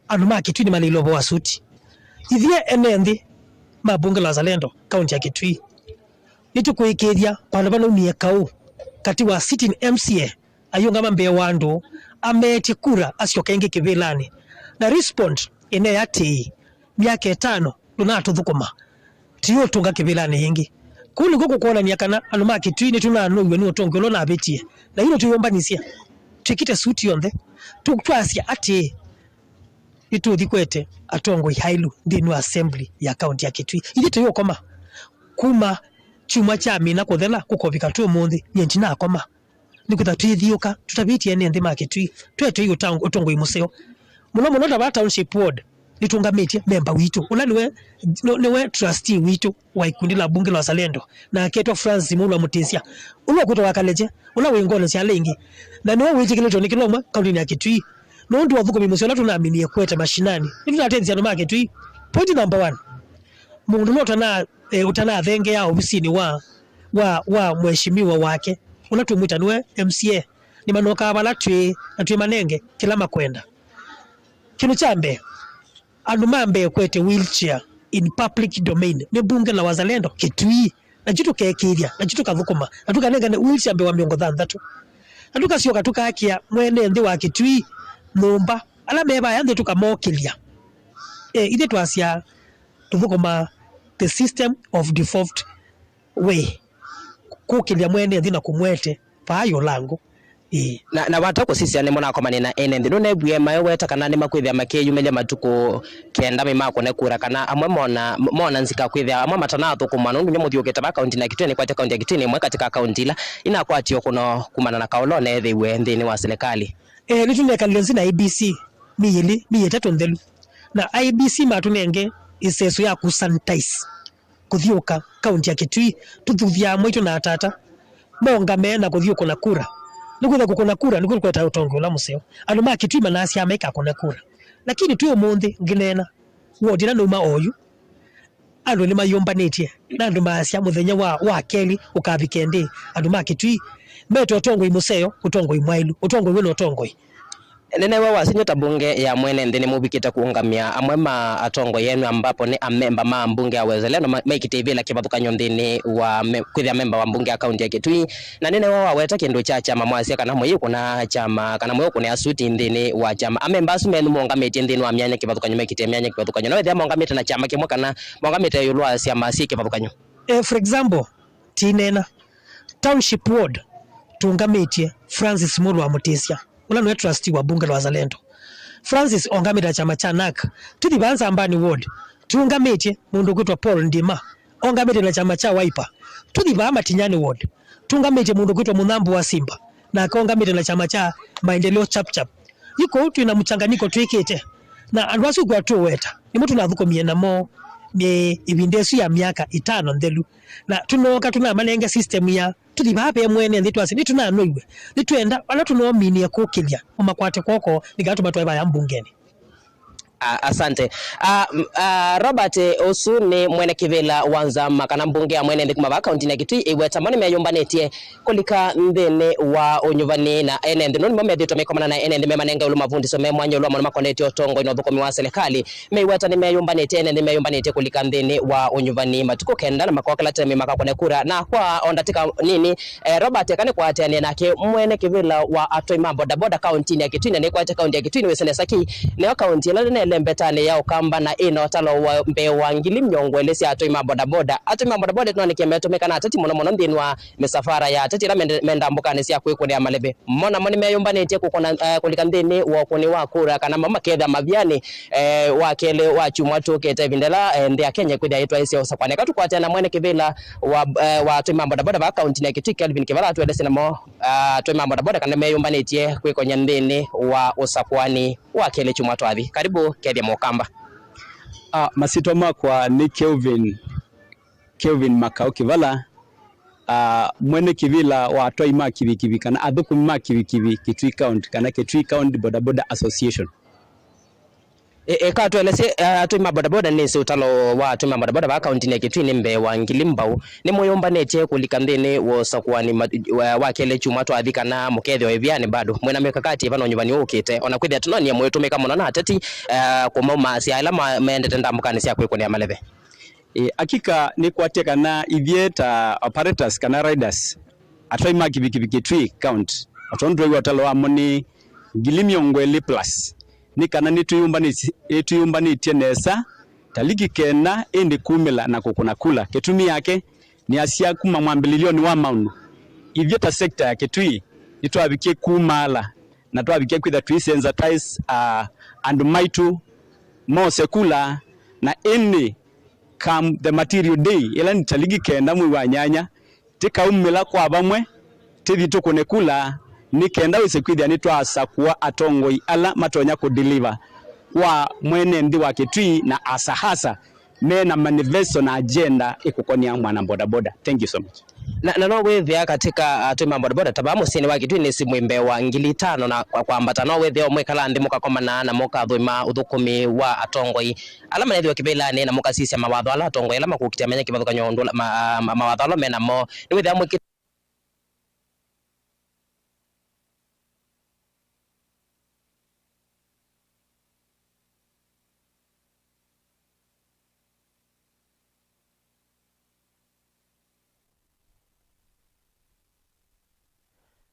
anuma Kitui ni malilobo wa suti ithie enendi mabunge la wazalendo county ya Kitui itu kuikedia pano pano ni kau kati wa sitting MCA ayunga mambe wando ameti kura asyokenge kivilani na respond ene yati miaka 5 tunatudhukuma tiyo tunga kivilani hingi kuli koko kuona nyakana anuma Kitui ni tunanugwe ni utongo lona abetie na hilo tuyombanisia tukite suti yonde tukwasia ati itu thikwete atongo ihailu ndinu assembly ya county ya Kitui ili tuyo koma kuma chuma cha mina kuthela kukovika tu mundi yenti na koma nikutha twithiuka tutabiti ene ndi Kitui tweto iyo tango utongo imuseo muno ndaba township ward nitungamiti member witu ula niwe trustee witu wa ikundi la bunge la wazalendo na ketwa Francis Mulu Mutisia ulo kutoka kaleje ula wengone cia lengi na niwe witi kile toni kiloma kaunti ya Kitui no ndu wavuko mimusio na tunaaminie kwete mashinani tunatenzi no Kitui point number 1 mundu lotana utana thenge ya ofisini wa mheshimiwa wake unatumwita niwe MCA ni manoka balatwe na twe manenge kila makwenda kinu chambe anumambe kwete wheelchair in public domain ne bunge la wazalendo Kitui na jitu kekiria na jitu kavukuma atuka nenga ne wheelchair mbe wa miongo 3 atuka sio katuka akia mwene ndi wa Kitui numba ala meba yande tukamokilia ide twasia tuvukuma the system of default way kukilia mwene ndi na kumwete payo lango na watako sisi ane mona komane na ene ndino ne bwe mayo weta kana ne makwithia makeyumele matuko kenda me mako ne kura kana amwe mona nzika kwithia amwe matana thukuma no ndunya muthiuketa ba county na Kitui kwate county ya Kitui ne mwe katika county la ina kwatio kuno kumana na kaolone thiwe ndini wa serikali nituneka lenzi na IBC miyili 3 nthelu na IBC matunenge iseso ya kusanitize kuthiuka county ya Kitui tuthuthia mwito na atata monga mena kuthiuka na kura nikuza kukona kura nikuza kweta utongo la museo anuma Kitui manasi ameka kona kura lakini tuyo monde nginena wodi na numa oyu ando ni mayombanetie na ndo maasi muthenya wa keli ukabikende anuma Kitui meto utongo imuseo utongo imwailu utongo wino utongo nene wewe sinyota bunge ya mwene ndene mubikita kuungamia amwema atongo yenu ambapo ni amemba mambunge ya wazalendo maikitevela kibathukanyo ndene wa kwithia member wa mbunge ya county ya Kitui na nene wewe weta kindu cha chama mwasi kana moyo kuna chama kana moyo kuna asuti ndene wa chama amemba sumenu mongamete ndene wa myanya kibathukanyo maikite myanya kibathukanyo na wethia mongamete na chama kimwe kana mongamete yulwa cia masi kibathukanyo for example tinena township ward tungametie Francis Mulu Mutisia ula nwe trustee wa bunge la wazalendo Francis ongamita chama cha NAK tudi banza ambani ward tungamete mundu kwitwa Paul Ndima ongamete na chama cha Wiper tudi ba Matinyani ward tungamete mundu kwitwa Munambu wa Simba na kongamete na chama cha maendeleo chapchap iko twina muchanganyiko twikite na andwasu kwa tuweta ni mutu na thuko miena mo me ibindesu ya miaka 5 ndelu na tunoka tuna manenge system ya tuthibabe mwene ndi twasi ni tuna noiwe ni twenda ala tunominia kukilia umakwate koko nigatu matwa ya mbungeni. Asante. Robert Osu ni mwene kivila wanza makana mbunge ya mwene ndi kumaba kaunti na Kitui iweta mani meyombanetie kulika ndene wa unyuvani na ene ndi noni mweme dhito mekomana na ene ndi memanenga ulu mavundi so memwanyo ulu mwana makoneti otongo inobukomi wa serikali meiweta ni meyombanetie ene ndi meyombanetie kulika ndene wa unyuvani matuko kenda na makwakala teme makakone kura na kwa ondatika nini Robert kane kwa atiane nake mwene kivila wa atoima boda kaunti ya Kitui na ni kwa ate kaunti ya Kitui ni wesene saki ni kaunti la mbetane ya ukamba na ino talo wa mbe wangili mnyongwelesi atoima boda tunani kimetumika na atati mono ndini wa misafara ya atati la menda mbukane siya kuiku ni amalebe mona moni meyombanetie kukona kulika ndini wa kuni wa kura kana mama kedha mavyani wakele wa chumwa tuke tevindela ndi ya Kenya kudia itwa isi ya Usakuani katu kwa tena mwene kivila wa atoima boda wa kaunti ya Kitui Kelvin Kivala atuelesi na mo atoima boda kana meyombanetie kuiku nyandini wa Usakuani wakele chumwa tuavi karibu Kedia Mokamba. Masito makwa ni Kelvin Makao Kivala mwene kivila wa atoi makivikivi kana adhuku makivikivi Kitui County kana Kitui County Boda Association. Katuelese atoi boda nisi utalo wa atoi boda wa kaunti ya Kitui nimbe wa ngilimbau ni moyombanetie kulika ndene wa Usakuani wakele chuma twa thika na mukethe eviani bado mwena mikakati vano nyumbani ukite ona kwithia tunoni ya mwetumika muno na ateti kumoma sia ila meendete ndambukani sia kwiko ni amaleve. Akika ni kwateka na ithieta operators kana riders atoi makivikivi Kitui County atondwe watalo amoni ngilimiongweli plus ni kana nituyumbanitie nesa taliki kena indi kumila na kukuna kula ketumi yake ni asia kuma mwambilioni wa maunu ivyeta sekta ya Kitui nitwabikie kumala na twabikie kwitha tuisensitize and maitu mo sekula na inni come the material day ila nitaligi kenda mwi wa nyanya tika umila kwa bamwe tithi tukune kula ni kenda wisekwithia ni twasakua atongoi ala matonya ku deliver wa mwene ndi wa Kitui na asahasa mena manifesto na agenda ikukonia mwana boda. Thank you so much. Na no wethia katika atuma boda tabamu sini wa Kitui ni simwimbe wa 5,000 na kwa ambata no wethia omwekala ndi mukakoma na muka thuma uthukumi wa atongoi ala manethio kibela ni na muka sisia mawatho ala atongoi ala makukitia menya kibathuka nyondo mawatho ala mena mo ni wethia mwiki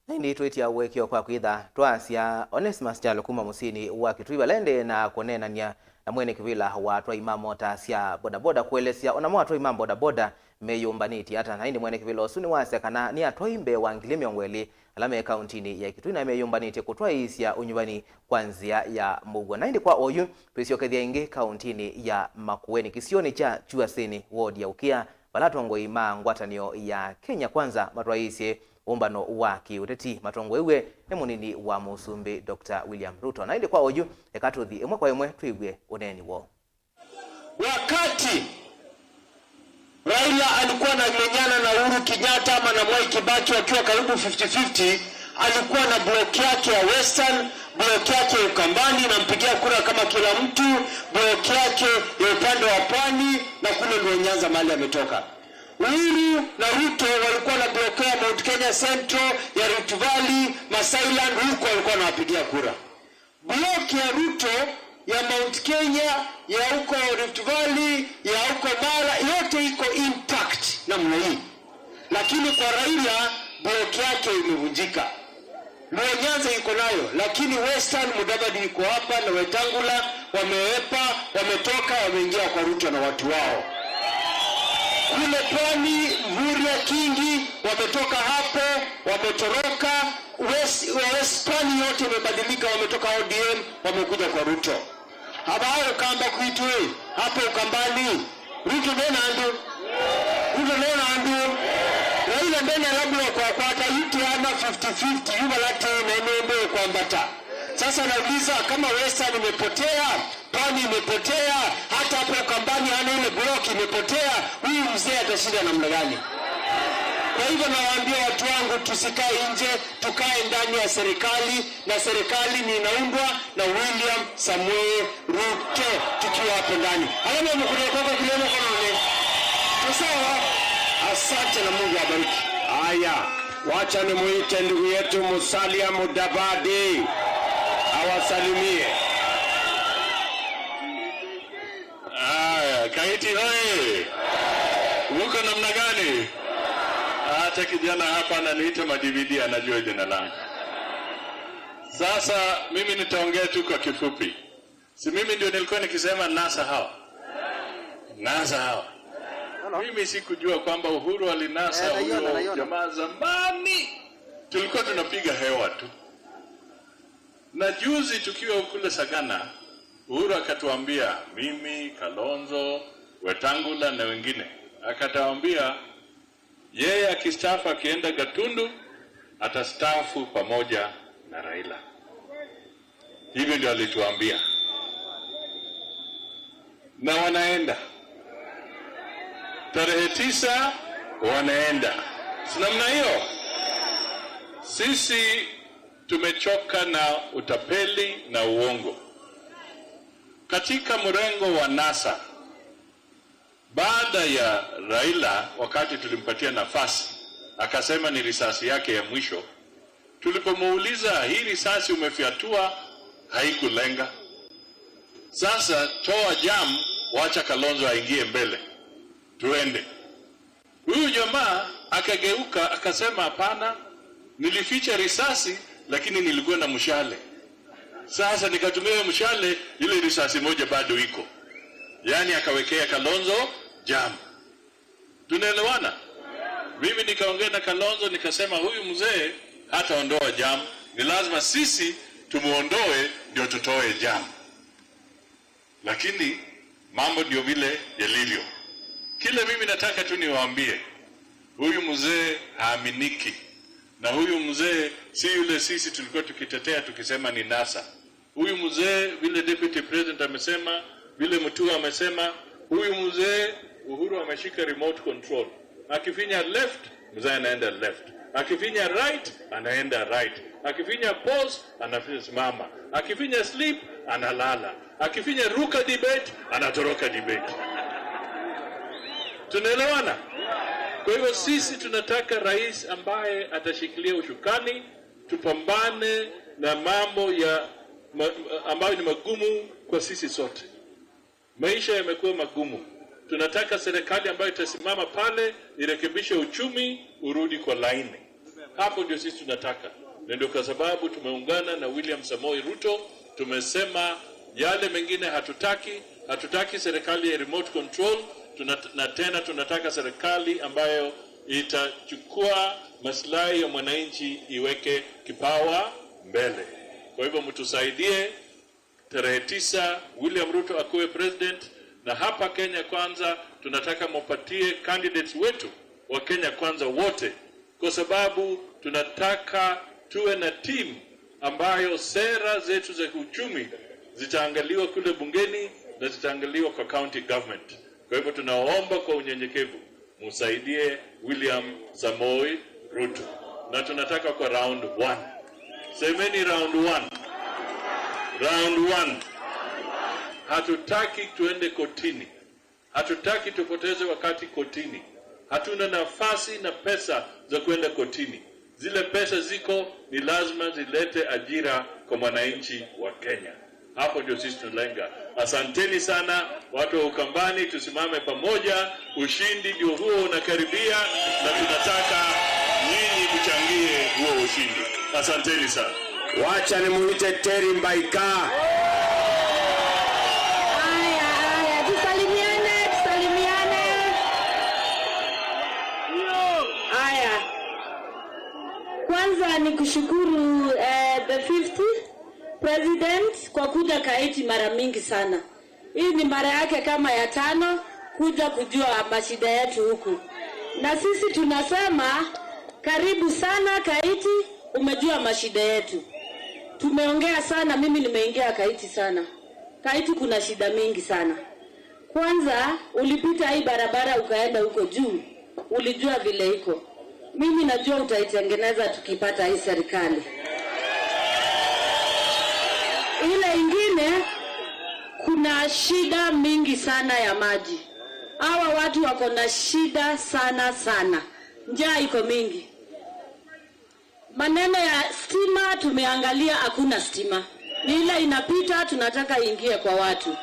Hindi tweetia uwekio kwa kwitha twasia Onesimus Chalo kuma musini wa Kitui balende na konenania na mwene kivila wa atwa imamo tasia boda kuelesia onamo atwa imamo boda meyumbaniti hata na hindi mwene kivila osuni wasia kana ni atwa imbe wa ngilimiongweli alame kauntini ya Kitui na meyumbaniti kutwa isia unyubani kwanzia ya Mugwa na hindi kwa oyu tuisio kethia ingi kauntini ya Makueni kisioni cha Chuaseni ward ya Ukia balatongo ima ngwatanio ya Kenya kwanza matwaisi umbano wa kiuteti matongo iwe ni munini wa Musumbi Dr. William Ruto na ili kwa oju ekatuthi imwe kwa imwe tuigwe uneni wo. Wakati Raila alikuwa anamenyana na Uhuru Kenyatta ama na Mwai Kibaki wakiwa karibu 50-50, alikuwa na block yake ya Western, block yake ya Ukambani na mpigia kura kama kila mtu, block yake ya upande wa Pwani na kule ndio Nyanza mahali ametoka. Uhuru na Ruto walikuwa na block ya Mount Kenya Central, ya Rift Valley, Masailand, huko walikuwa wanawapigia kura. Block ya Ruto ya Mount Kenya, ya huko Rift Valley, ya huko Mara, yote iko intact namna hii. Lakini kwa Raila block yake imevunjika. Ndio Nyanza iko nayo, lakini Western Mudavadi iko hapa na Wetangula wamewepa, wametoka, wameingia kwa Ruto na watu wao. Kule Pwani, Mvurya, Kingi wametoka hapo, wametoroka. West Pwani yote imebadilika, wametoka ODM, wamekuja kwa Ruto. Haba Ukamba kuitwe, hapo Ukambani, Ruto nena andu. Raila ndene labda kwa hata yuti ama 50-50, yuba lati na nembe kwa mbata. Sasa nauliza, kama Western imepotea, Pwani imepotea, hata hapo Ukambani hana ile block imepotea, huyu mzee atashinda namna gani? Kwa hivyo nawaambia watu wangu, tusikae nje, tukae ndani ya serikali, na serikali ni inaundwa na William Samoei Ruto tukiwa hapo ndani. Alama mkutoka kilemo kono. Sawa? Asante na Mungu abariki. Haya, wacha nimuite ndugu yetu Musalia Mudavadi awasalimie. Kaiti hoye. Uko namna gani? Hata kijana hapa ananiita madividi anajua jina langu. Sasa mimi nitaongea tu kwa kifupi. Si mimi ndio nilikuwa nikisema NASA hawa. NASA hawa. Mimi sikujua kwamba Uhuru alinasa huyo jamaa zamani. Tulikuwa tunapiga hewa tu. Na juzi tukiwa kule Sagana, Uhuru akatuambia, mimi, Kalonzo, Wetangula na wengine, akatuambia yeye akistaafu akienda Gatundu atastaafu pamoja na Raila. Hivyo ndio alituambia. Na wanaenda tarehe 9 wanaenda. Si namna hiyo? Sisi tumechoka na utapeli na uongo. Katika mrengo wa NASA, baada ya Raila, wakati tulimpatia nafasi, akasema ni risasi yake ya mwisho. Tulipomuuliza, hii risasi umefyatua haikulenga, sasa toa jam, wacha Kalonzo aingie mbele, tuende. Huyu jamaa akageuka akasema, hapana, nilificha risasi lakini nilikuwa na mshale. Sasa nikatumia mshale, ile risasi moja bado iko. Yaani akawekea Kalonzo jam. Tunaelewana? Mimi nikaongea na Kalonzo nikasema, huyu mzee hataondoa jam, ni lazima sisi tumuondoe ndio tutoe jam. Lakini mambo ndio vile yalivyo. Kile mimi nataka tu niwaambie, huyu mzee haaminiki. Na huyu mzee si yule sisi tulikuwa tukitetea tukisema ni NASA. Huyu mzee vile deputy president amesema, vile MUTUKU amesema, huyu mzee Uhuru ameshika remote control. Akifinya left, mzee anaenda left. Akifinya right, anaenda right. Akifinya pause, anasimama. Akifinya sleep, analala. Akifinya ruka debate, anatoroka debate. Tunaelewana? Kwa hivyo sisi tunataka rais ambaye atashikilia ushukani, tupambane na mambo ya ambayo ni magumu kwa sisi sote. Maisha yamekuwa magumu. Tunataka serikali ambayo itasimama pale, irekebishe uchumi, urudi kwa laini. Hapo ndio sisi tunataka. Na ndio kwa sababu tumeungana na William Samoei Ruto, tumesema yale mengine hatutaki. Hatutaki serikali ya remote control, na tena tunataka serikali ambayo itachukua maslahi ya mwananchi, iweke kipawa mbele. Kwa hivyo mtusaidie tarehe 9 William Ruto akuwe president, na hapa Kenya Kwanza tunataka mpatie candidates wetu wa Kenya Kwanza wote, kwa sababu tunataka tuwe na team ambayo sera zetu za uchumi zitaangaliwa kule bungeni na zitaangaliwa kwa county government. Kwa hivyo tunaomba kwa unyenyekevu msaidie William Samoei Ruto, na tunataka kwa round 1. Semeni round 1. Round 1. Hatutaki tuende kotini. Hatutaki tupoteze wakati kotini. Hatuna nafasi na pesa za kwenda kotini. Zile pesa ziko, ni lazima zilete ajira kwa mwananchi wa Kenya. Hapo ndio sisi tunalenga. Asanteni sana watu wa Ukambani, tusimame pamoja. Ushindi ndio huo unakaribia, na tunataka nyinyi kuchangie huo ushindi. Asanteni sana. Wacha nimuite Terry Mbaika. Haya, tusalimiane. Haya. Kwanza ni kushukuru the 50th President kwa kuja Kaiti mara mingi sana. Hii ni mara yake kama ya 5 kuja kujua mashida yetu huku. Na sisi tunasema karibu sana Kaiti, umejua mashida yetu. tumeongea sana, mimi nimeingia Kaiti sana. Kaiti kuna shida mingi sana. Kwanza ulipita hii barabara ukaenda huko juu, ulijua vile iko. Mimi najua utaitengeneza tukipata hii serikali. Ile ingine, kuna shida mingi sana ya maji. Hawa watu wako na shida sana sana. Njaa iko mingi. Maneno ya stima tumeangalia, hakuna stima. Ni ile inapita, tunataka ingie kwa watu.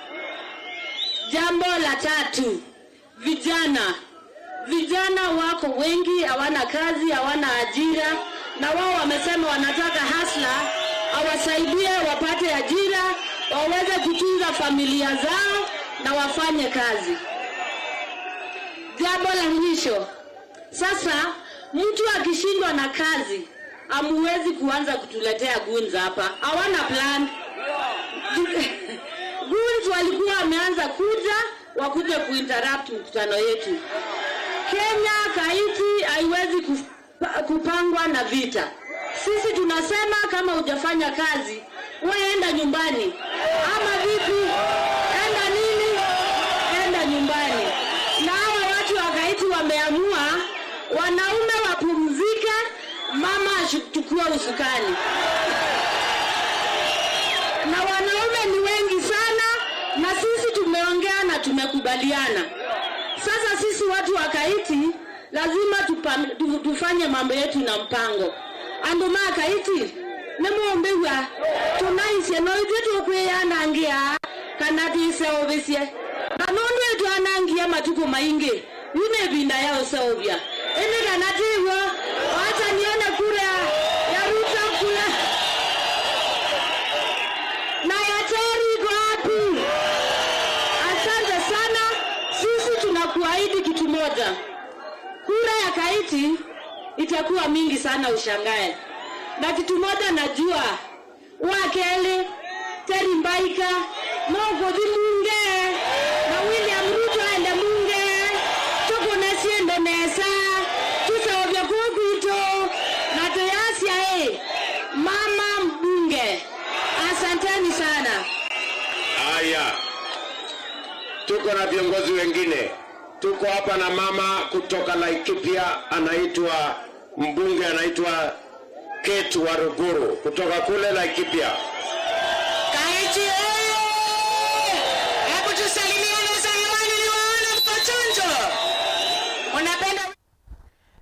Jambo la tatu, vijana wako wengi, hawana kazi, hawana ajira, na wao wamesema wanataka hasla awasaidie wapate ajira, waweze kutunza familia zao na wafanye kazi. Jambo la mwisho, sasa mtu akishindwa na kazi, amuwezi kuanza kutuletea goons hapa. Hawana plan. Goons walikuwa wameanza kuja, wakuje kuinterrupt mkutano yetu. Kenya, Kaiti haiwezi kupangwa na vita. Sisi tunasema kama hujafanya kazi, wewe enda nyumbani. Ama vipi? Enda nini? Enda nyumbani. Na hawa watu wa Kaiti wameamua wanaume wapumzike, mama achukue usukani. Na wanaume ni wengi sana, na sisi tumeongea na tumekubaliana. Sasa sisi watu wa Kaiti lazima tufanye mambo yetu na mpango. Anduma Kaiti nemuombewa tunaisye no yetu kweyana ngia kana tise obesie. Banondo yetu anangia matuko maingi. Yune binda yao saobia. Ene kana tiwo acha nione kura ya Ruto kula. Na ya Terry wapi? Asante sana. Sisi tunakuahidi kitu moja. Kura ya Kaiti itakuwa mingi sana, ushangae. Na kitu moja najua, Wakele, Terry Mbaika, Mogothi Munge, na William Ruto aende Munge, tuko nesiendo nesa, tusaovya kukito, na tuyasia mama mbunge. Asanteni sana. Haya, tuko na viongozi wengine. Tuko hapa na mama kutoka Laikipia, anaitwa mbunge, anaitwa Kate Waruguru kutoka kule Laikipia. Kaiti hebu tusalimiane zamani niwaone mkochonjo. Unapenda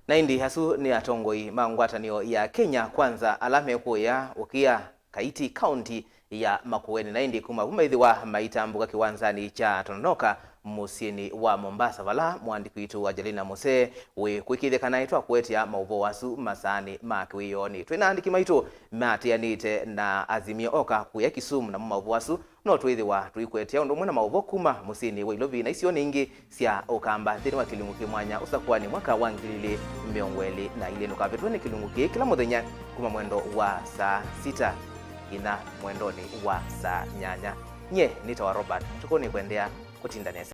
na indi hasu ni atongoi mangwatanio ya Kenya Kwanza alame kuya ukia Kaiti County ya Makueni na indi kumaithiwa maitambuka kiwanzani cha Tononoka musieni wa Mombasa vala mwandiki witu wa Jalina Mose we kwikithekana itwa kwetia mauvo wasu masani makiwiyoni twinandiki maitu matianite na Azimio Oka kuya Kisumu na mauvo wasu no twithiwa twikwetia undu mwana mauvo kuma musieni wa Ilovi na isio ningi sia Okamba thini wa kilungu kimwanya Usakuani mwaka wa 2020 na ile nukapetwe ni kilungu kila muthenya kuma mwendo wa saa 6 ina mwendoni wa saa 8 nye nitawa Robert tukoni kuendea kutinda nesa.